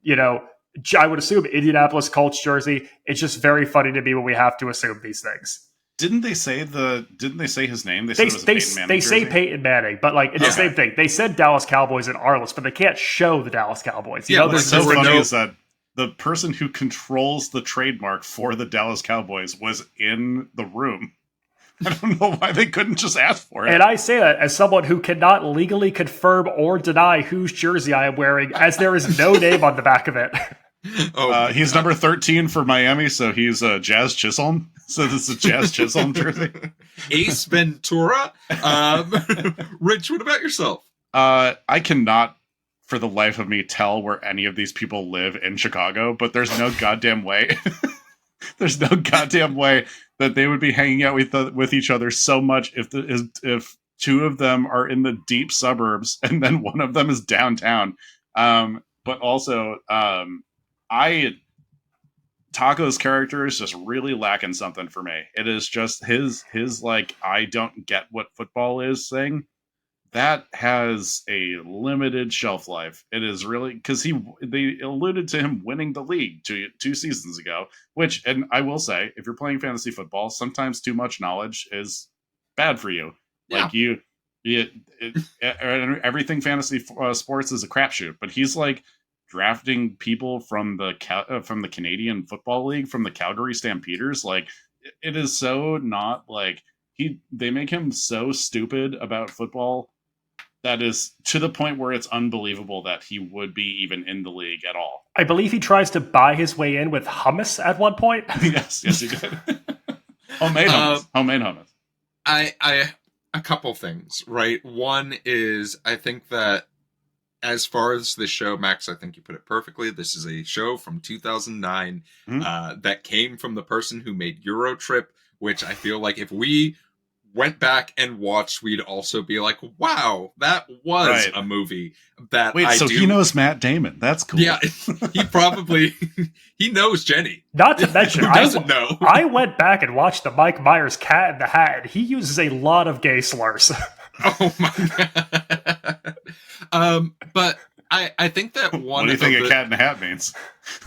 I would assume Indianapolis Colts jersey. It's just very funny to me when we have to assume these things.
Didn't they say his name? They said it was Peyton Manning
they
jersey?
say Peyton Manning, but like it's the same thing. They said Dallas Cowboys in Arliss, but they can't show the Dallas Cowboys.
What's so funny is that the person who controls the trademark for the Dallas Cowboys was in the room. I don't know why they couldn't just ask for it.
And I say that as someone who cannot legally confirm or deny whose jersey I am wearing, as there is no name on the back of it.
He's number 13 for Miami, so he's Jazz Chisholm. So this is a Jazz Chisholm jersey.
Ace Ventura. Rich, what about yourself?
I cannot, for the life of me, tell where any of these people live in Chicago, but there's no goddamn way. There's no goddamn way that they would be hanging out with each other so much if 2 of them are in the deep suburbs, and then 1 of them is downtown. But also, Taco's character is just really lacking something for me. It is just his like, I don't get what football is thing. That has a limited shelf life. It is really, because they alluded to him winning the league 2 seasons ago, which, and I will say, if you're playing fantasy football, sometimes too much knowledge is bad for you. Like everything fantasy sports is a crapshoot, but he's like drafting people from the Canadian Football League, from the Calgary Stampeders. Like, it is so not like they make him so stupid about football that is to the point where it's unbelievable that he would be even in the league at all.
I believe he tries to buy his way in with hummus at one point.
yes, he did. Homemade hummus.
A couple things, right? One is, I think that as far as the show, Max, I think you put it perfectly. This is a show from 2009 that came from the person who made Eurotrip, which I feel like if we went back and watched, we'd also be like, wow, that was a movie that
he knows Matt Damon. That's cool.
Yeah, he probably, he knows Jenny.
Not to mention,
who doesn't know?
I went back and watched the Mike Myers Cat in the Hat, and he uses a lot of gay slurs.
Oh my God. But I think that one.
What do you think a cat in a hat means?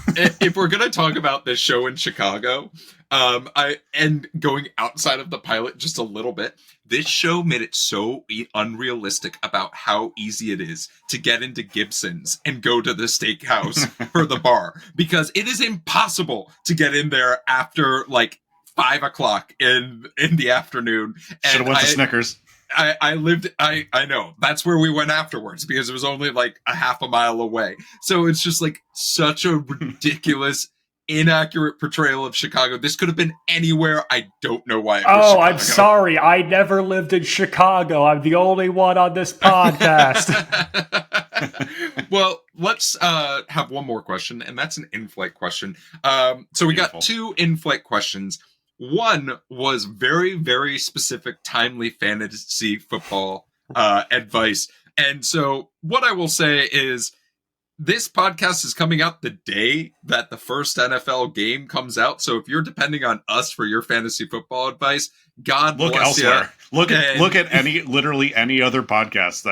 If we're gonna talk about this show in Chicago, and going outside of the pilot just a little bit, this show made it so unrealistic about how easy it is to get into Gibson's and go to the steakhouse for the bar, because it is impossible to get in there after like 5 o'clock in the afternoon.
Should have went to Snickers.
I know. That's where we went afterwards, because it was only like a half a mile away. So it's just like such a ridiculous, inaccurate portrayal of Chicago. This could have been anywhere. I don't know why it was Chicago.
I'm sorry. I never lived in Chicago. I'm the only one on this podcast.
Well, let's have one more question, and that's an in-flight question. So we got 2 in-flight questions. One was very, very specific, timely fantasy football advice. And so what I will say is, this podcast is coming out the day that the first NFL game comes out. So if you're depending on us for your fantasy football advice, God
look
bless
elsewhere.
you.
Look at literally any other podcast.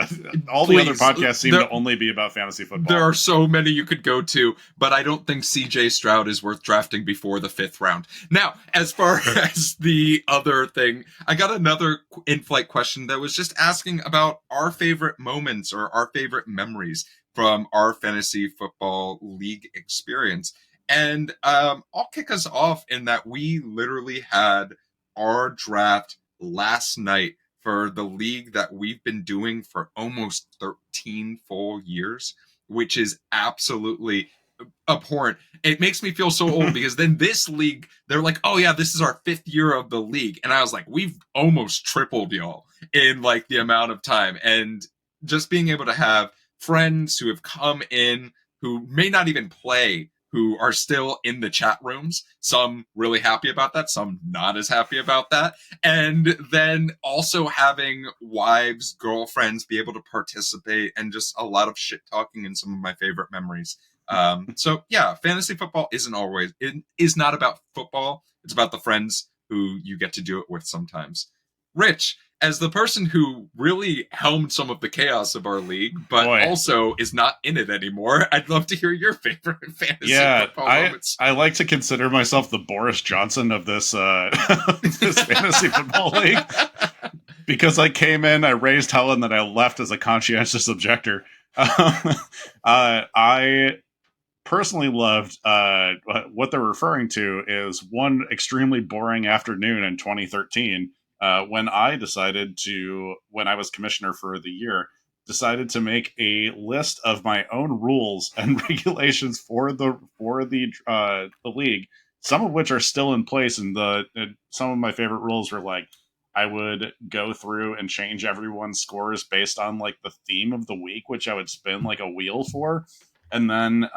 All the other podcasts seem to only be about fantasy football.
There are so many you could go to, but I don't think CJ Stroud is worth drafting before the 5th round. Now, as far as the other thing, I got another in-flight question that was just asking about our favorite moments or our favorite memories from our fantasy football league experience. And I'll kick us off in that we literally had our draft last night for the league that we've been doing for almost 13 full years, which is absolutely abhorrent. It makes me feel so old, because then this league, they're like, oh yeah, this is our 5th year of the league. And I was like, we've almost tripled y'all in like the amount of time. And just being able to have friends who have come in, who may not even play, who are still in the chat rooms, some really happy about that, some not as happy about that, and then also having wives, girlfriends be able to participate, and just a lot of shit talking in some of my favorite memories. So yeah, fantasy football it is not about football, it's about the friends who you get to do it with sometimes. Rich, as the person who really helmed some of the chaos of our league, but also is not in it anymore, I'd love to hear your favorite fantasy football moments.
I like to consider myself the Boris Johnson of this this fantasy football league, because I came in, I raised hell, and then I left as a conscientious objector. I personally loved what they're referring to is one extremely boring afternoon in 2013. When I was commissioner for the year, decided to make a list of my own rules and regulations for the league, some of which are still in place. And some of my favorite rules were like, I would go through and change everyone's scores based on like the theme of the week, which I would spin like a wheel for. And then,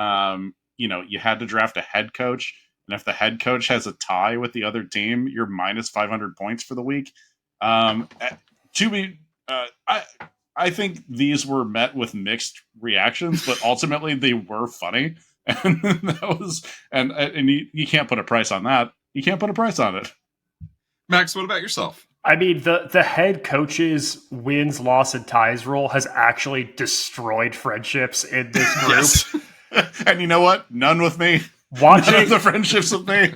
you had to draft a head coach. And if the head coach has a tie with the other team, you're minus 500 points for the week. To be I think these were met with mixed reactions, but ultimately they were funny, and that was and you can't put a price on that. You can't put a price on it.
Max, what about yourself?
I mean, the head coach's wins, loss, and ties rule has actually destroyed friendships in this group.
Yes.
And you know what? None with me. None
Watching
of the friendships with me.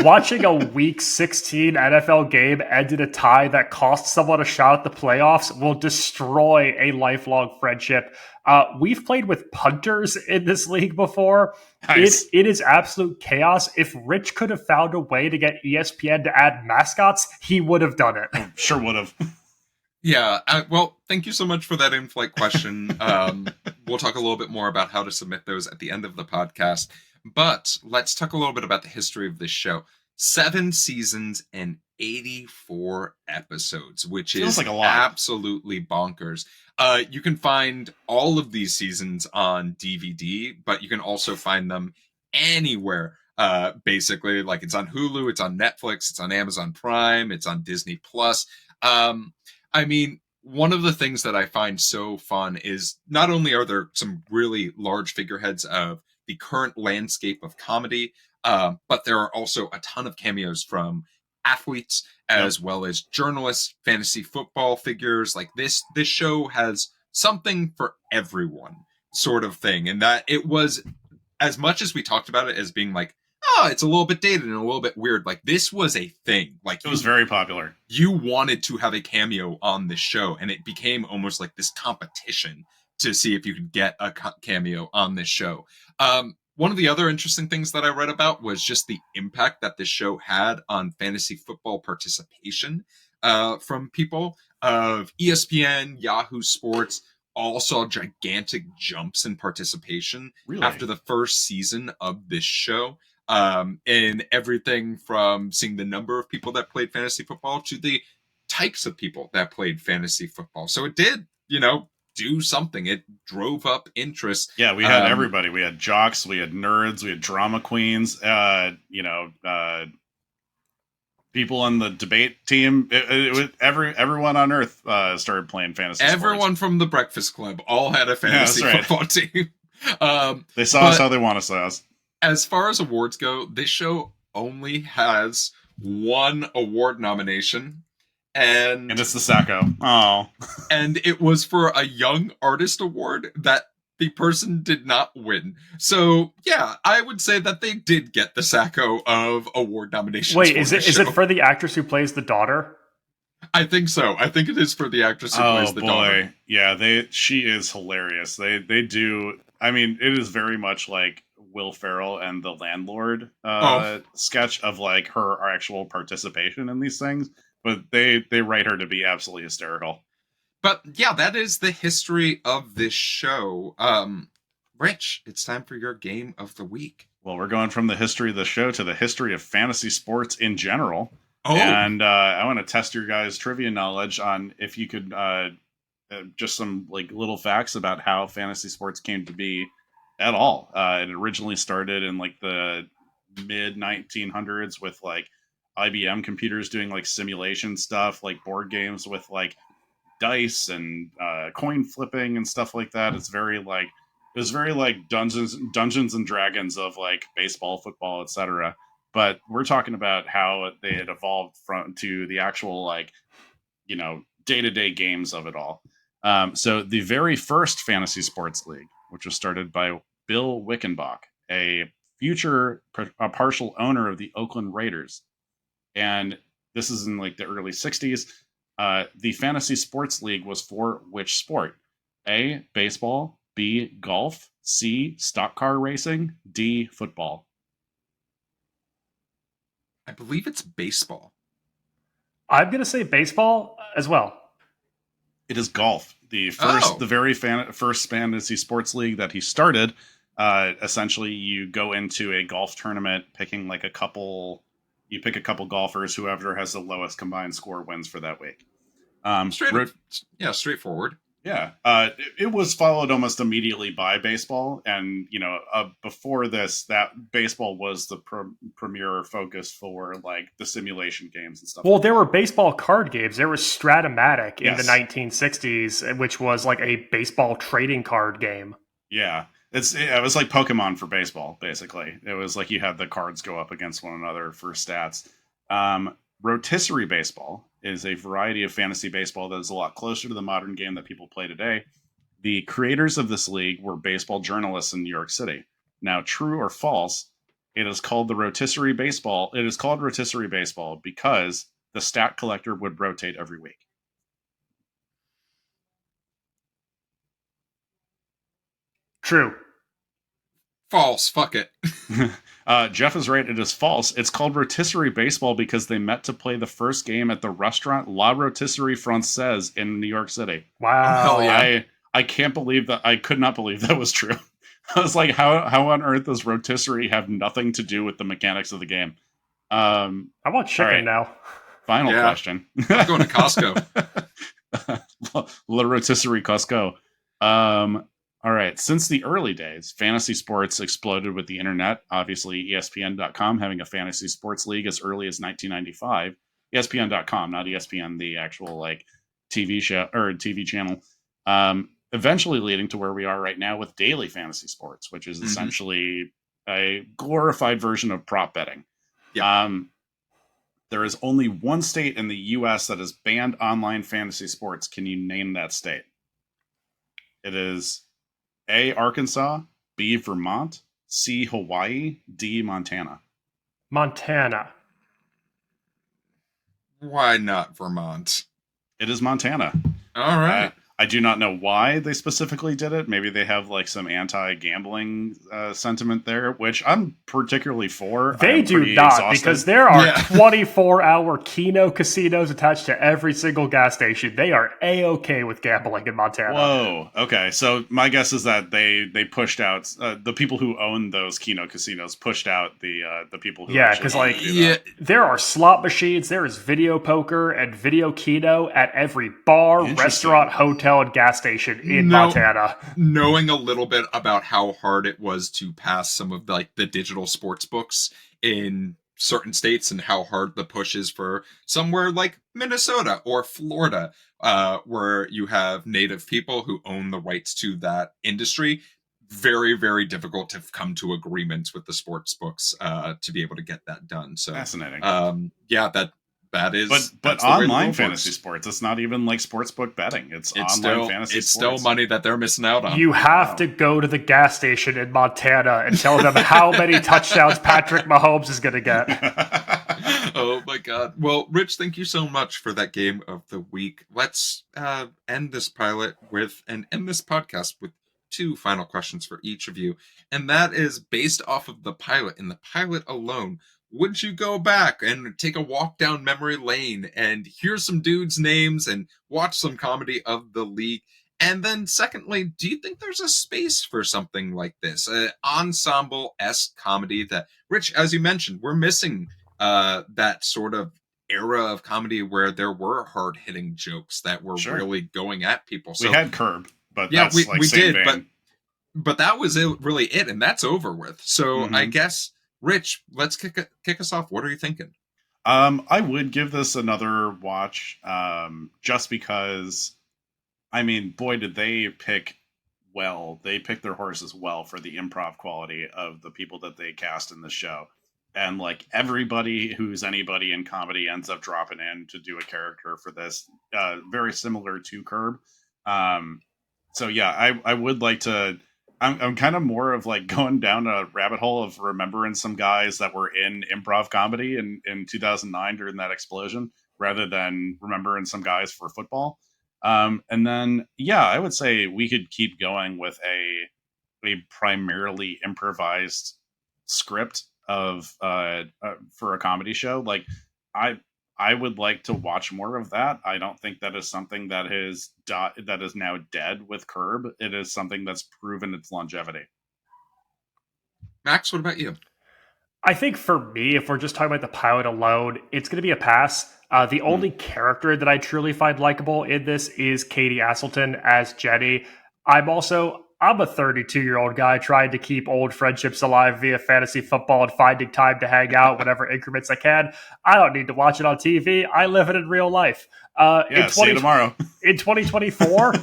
watching a Week 16 NFL game end in a tie that cost someone a shot at the playoffs will destroy a lifelong friendship. We've played with punters in this league before.
Nice.
It is absolute chaos. If Rich could have found a way to get ESPN to add mascots, he would have done it.
Sure would have.
Yeah, well, thank you so much for that in-flight question. We'll talk a little bit more about how to submit those at the end of the podcast. But let's talk a little bit about the history of this show. 7 seasons and 84 episodes, which
Feels
is
like a lot.
absolutely bonkers. You can find all of these seasons on DVD, but you can also find them anywhere. Basically, like it's on Hulu, it's on Netflix, it's on Amazon Prime, it's on Disney Plus. I mean, one of the things that I find so fun is not only are there some really large figureheads of the current landscape of comedy, but there are also a ton of cameos from athletes as well as journalists, fantasy football figures. Like this show has something for everyone, sort of thing. And that it was, as much as we talked about it as being like, oh, it's a little bit dated and a little bit weird. Like this was a thing. Like
It was very popular.
You wanted to have a cameo on this show, and it became almost like this competition to see if you could get a cameo on this show. One of the other interesting things that I read about was just the impact that this show had on fantasy football participation from people of ESPN, Yahoo Sports, all saw gigantic jumps in participation after the first season of this show. And everything from seeing the number of people that played fantasy football to the types of people that played fantasy football. So it did, do something. It drove up interest.
Yeah, we had everybody. We had jocks, we had nerds, we had drama queens, people on the debate team. Everyone on earth started playing fantasy
Everyone
sports.
From the Breakfast Club all had a fantasy football team.
They saw us how they want to see us.
As far as awards go, this show only has one award nomination. And
it's the Sacco. Oh.
And it was for a Young Artist Award that the person did not win. So, yeah, I would say that they did get the Sacco of award nominations.
Wait, is it for the actress who plays the daughter?
I think so. I think it is for the actress who plays the daughter.
Yeah, she is hilarious. They do. I mean, it is very much like Will Ferrell and the Landlord sketch of like her actual participation in these things. But they write her to be absolutely hysterical.
But yeah, that is the history of this show. Rich, it's time for your game of the week.
Well, we're going from the history of the show to the history of fantasy sports in general.
Oh.
And I want to test your guys' trivia knowledge on if you could just some like little facts about how fantasy sports came to be at all. It originally started in like the mid 1900s with like IBM computers doing like simulation stuff, like board games with like dice and coin flipping and stuff like that. It was very like Dungeons and Dragons of like baseball, football, etc. But we're talking about how they had evolved to the actual like day-to-day games of it all. So the very first fantasy sports league, which was started by Bill Wickenbach, a partial owner of the Oakland Raiders. And this is in like the early 60s. The Fantasy Sports League was for which sport? A, baseball. B, golf. C, stock car racing. D, football.
I believe it's baseball.
I'm going to say baseball as well.
It is golf. The very first fantasy sports league that he started, essentially you go into a golf tournament picking like you pick a couple golfers. Whoever has the lowest combined score wins for that week.
Straightforward.
Yeah, it was followed almost immediately by baseball, and before this, that baseball was the premier focus for like the simulation games and stuff.
Well,
like
there
that.
were baseball card games. There was Stratomatic in the
Yes.
1960s, which was like a baseball trading card game.
Yeah, it was like Pokemon for baseball, basically. It was like you had the cards go up against one another for stats. Rotisserie baseball is a variety of fantasy baseball that is a lot closer to the modern game that people play today. The creators of this league were baseball journalists in New York City. Now, true or false, it is called the rotisserie baseball. It is called rotisserie baseball because the stat collector would rotate every week.
True.
False. Fuck it.
Geoff is right. It is false. It's called rotisserie baseball because they met to play the first game at the restaurant La Rotisserie Francaise in New York City.
Wow.
Oh, hell yeah.
I can't believe that. I could not believe that was true. I was like, how on earth does rotisserie have nothing to do with the mechanics of the game?
I want chicken now.
Final
Yeah.
question.
I'm going to Costco.
La Rotisserie Costco. All right. Since the early days, fantasy sports exploded with the internet. Obviously, ESPN.com having a fantasy sports league as early as 1995. ESPN.com, not ESPN, the actual like TV show or TV channel. Eventually leading to where we are right now with daily fantasy sports, which is essentially a glorified version of prop betting.
Yeah.
There is only one state in the U.S. that has banned online fantasy sports. Can you name that state? It is A, Arkansas, B, Vermont, C, Hawaii, D, Montana.
Montana.
Why not Vermont?
It is Montana.
All right.
I do not know why they specifically did it. Maybe they have like some anti-gambling sentiment there, which I'm particularly for.
They do not,
exhausted.
because there are 24-hour Keno casinos attached to every single gas station. They are A-okay with gambling in Montana.
Whoa. Okay. So my guess is that they pushed out the people who own those Keno casinos pushed out the people who
because like there are slot machines, there is video poker and video Keno at every bar, restaurant, hotel, and gas station in Montana.
Knowing a little bit about how hard it was to pass some of the digital sports books in certain states and how hard the push is for somewhere like Minnesota or Florida, where you have native people who own the rights to that industry, very, very difficult to come to agreements with the sports books to be able to get that done. So
fascinating.
That is,
but online fantasy sports. It's not even like sportsbook betting. It's online
still,
fantasy.
It's
sports.
still money that they're missing out on.
You have to go to the gas station in Montana and tell them how many touchdowns Patrick Mahomes is going to get.
Oh my God! Well, Rich, thank you so much for that game of the week. Let's end this podcast with two final questions for each of you, and that is based off of the pilot. In the pilot alone, would you go back and take a walk down memory lane and hear some dudes' names and watch some comedy of the league? And then secondly, do you think there's a space for something like this, an ensemble-esque comedy that, Rich, as you mentioned, we're missing that sort of era of comedy where there were hard-hitting jokes that were really going at people. So,
we had Curb, but
yeah,
that's
we did,
vein.
but that was really it, and that's over with. So I guess, Rich, let's kick us off. What are you thinking?
I would give this another watch, just because, I mean, boy, did they pick well. They picked their horses well for the improv quality of the people that they cast in the show. And like everybody who's anybody in comedy ends up dropping in to do a character for this, very similar to Curb. So yeah, I would like to. I'm kind of more of like going down a rabbit hole of remembering some guys that were in improv comedy in 2009 during that explosion, rather than remembering some guys for football. And then, yeah, I would say we could keep going with a primarily improvised script of for a comedy show. Like I would like to watch more of that. I don't think that is something that is now dead with Curb. It is something that's proven its longevity.
Max, what about you?
I think for me, if we're just talking about the pilot alone, it's going to be a pass. The only character that I truly find likable in this is Katie Aselton as Jenny. I'm a 32-year-old guy trying to keep old friendships alive via fantasy football and finding time to hang out whatever increments I can. I don't need to watch it on TV. I live it in real life.
See you tomorrow.
In 2024,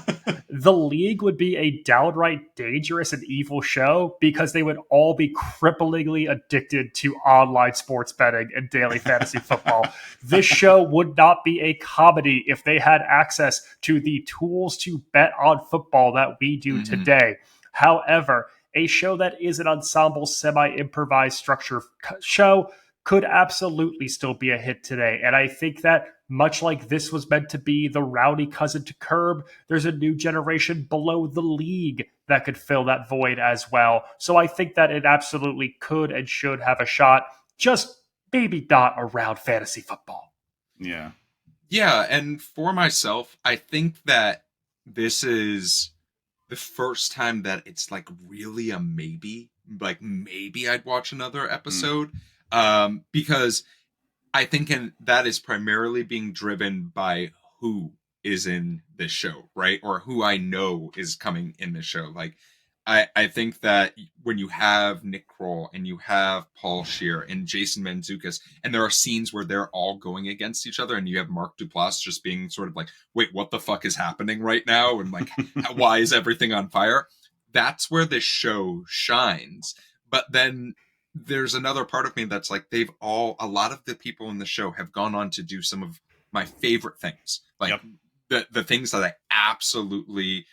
the league would be a downright dangerous and evil show because they would all be cripplingly addicted to online sports betting and daily fantasy football. This show would not be a comedy if they had access to the tools to bet on football that we do today. However, a show that is an ensemble, semi-improvised structure show could absolutely still be a hit today. And I think that much like this was meant to be the rowdy cousin to Curb, there's a new generation below the league that could fill that void as well. So I think that it absolutely could and should have a shot, just maybe not around fantasy football.
Yeah.
Yeah, and for myself, I think that this is the first time that it's like really a maybe. Like maybe I'd watch another episode. Because I think that is primarily being driven by who is in this show, right? Or who I know is coming in this show. Like, I think that when you have Nick Kroll and you have Paul Scheer and Jason Mantzoukas, and there are scenes where they're all going against each other, and you have Mark Duplass just being sort of like, wait, what the fuck is happening right now? And like, why is everything on fire? That's where this show shines. But then there's another part of me that's like, a lot of the people in the show have gone on to do some of my favorite things. Like the things that I absolutely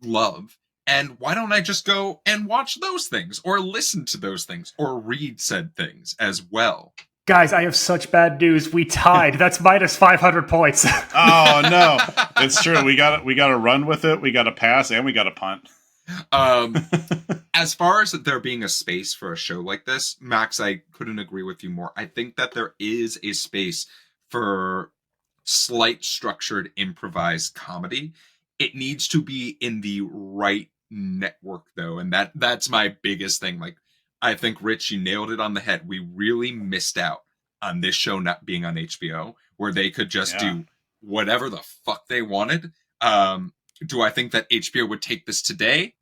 love. And why don't I just go and watch those things or listen to those things or read said things as well?
Guys, I have such bad news. We tied. That's minus 500 points.
Oh, no. It's true. We got to run with it. We got to pass and we got to punt.
As far as there being a space for a show like this, Max, I couldn't agree with you more. I think that there is a space for slight structured improvised comedy. It needs to be in the right network though, and that's my biggest thing. Like, I think Rich, you nailed it on the head. We really missed out on this show not being on HBO, where they could just do whatever the fuck they wanted. Do I think that HBO would take this today?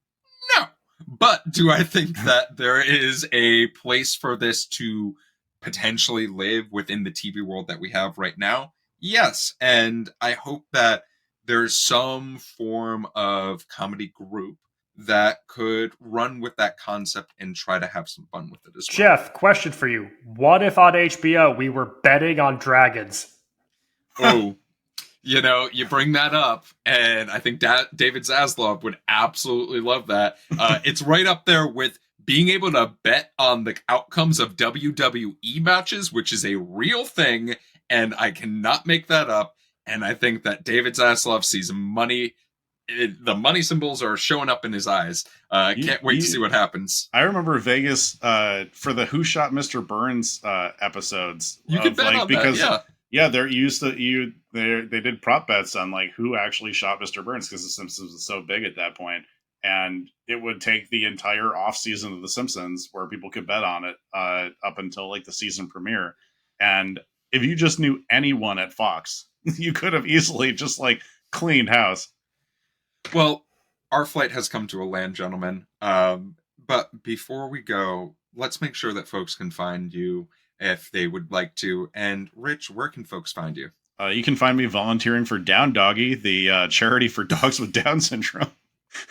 No. But do I think that there is a place for this to potentially live within the TV world that we have right now? Yes. And I hope that there's some form of comedy group that could run with that concept and try to have some fun with it as well.
Geoff, question for you. What if on HBO we were betting on dragons?
Oh, you bring that up, and I think David Zaslav would absolutely love that. It's right up there with being able to bet on the outcomes of WWE matches, which is a real thing, and I cannot make that up. And I think that David Zaslav sees money. The money symbols are showing up in his eyes. Can't wait to see what happens.
I remember Vegas for the Who Shot Mr. Burns episodes.
You could bet on because that,
they're used to they did prop bets on like who actually shot Mr. Burns because The Simpsons was so big at that point, and it would take the entire off season of The Simpsons where people could bet on it up until like the season premiere. And if you just knew anyone at Fox, you could have easily just like cleaned house.
Well, our flight has come to a land, gentlemen. But before we go, let's make sure that folks can find you if they would like to. And Rich, where can folks find you?
You can find me volunteering for Down Doggy, the charity for dogs with Down syndrome.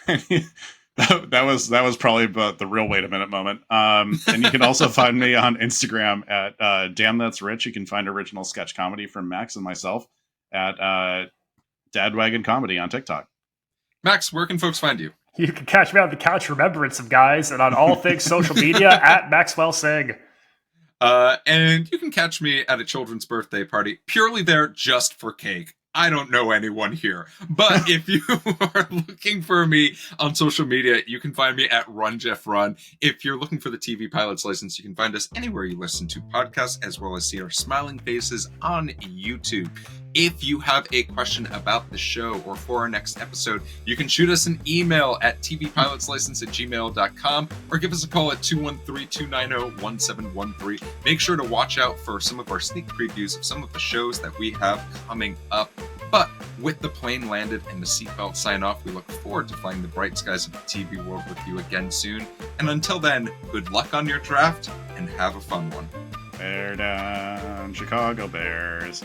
that was probably about the real wait a minute moment. And you can also find me on Instagram at Damn That's Rich. You can find original sketch comedy from Max and myself at Dadwagon Comedy on TikTok.
Max, where can folks find you?
You can catch me on the Couch Remembrance of Guys and on all things social media at Maxwell Singh.
And you can catch me at a children's birthday party, purely there just for cake. I don't know anyone here. But if you are looking for me on social media, you can find me at RunJeffRun. If you're looking for the TV Pilot's License, you can find us anywhere you listen to podcasts, as well as see our smiling faces on YouTube. If you have a question about the show or for our next episode, you can shoot us an email at tvpilotslicense@gmail.com or give us a call at 213-290-1713. Make sure to watch out for some of our sneak previews of some of the shows that we have coming up. But with the plane landed and the seatbelt sign off, we look forward to flying the bright skies of the TV world with you again soon. And until then, good luck on your draft and have a fun one.
Bear down, Chicago Bears.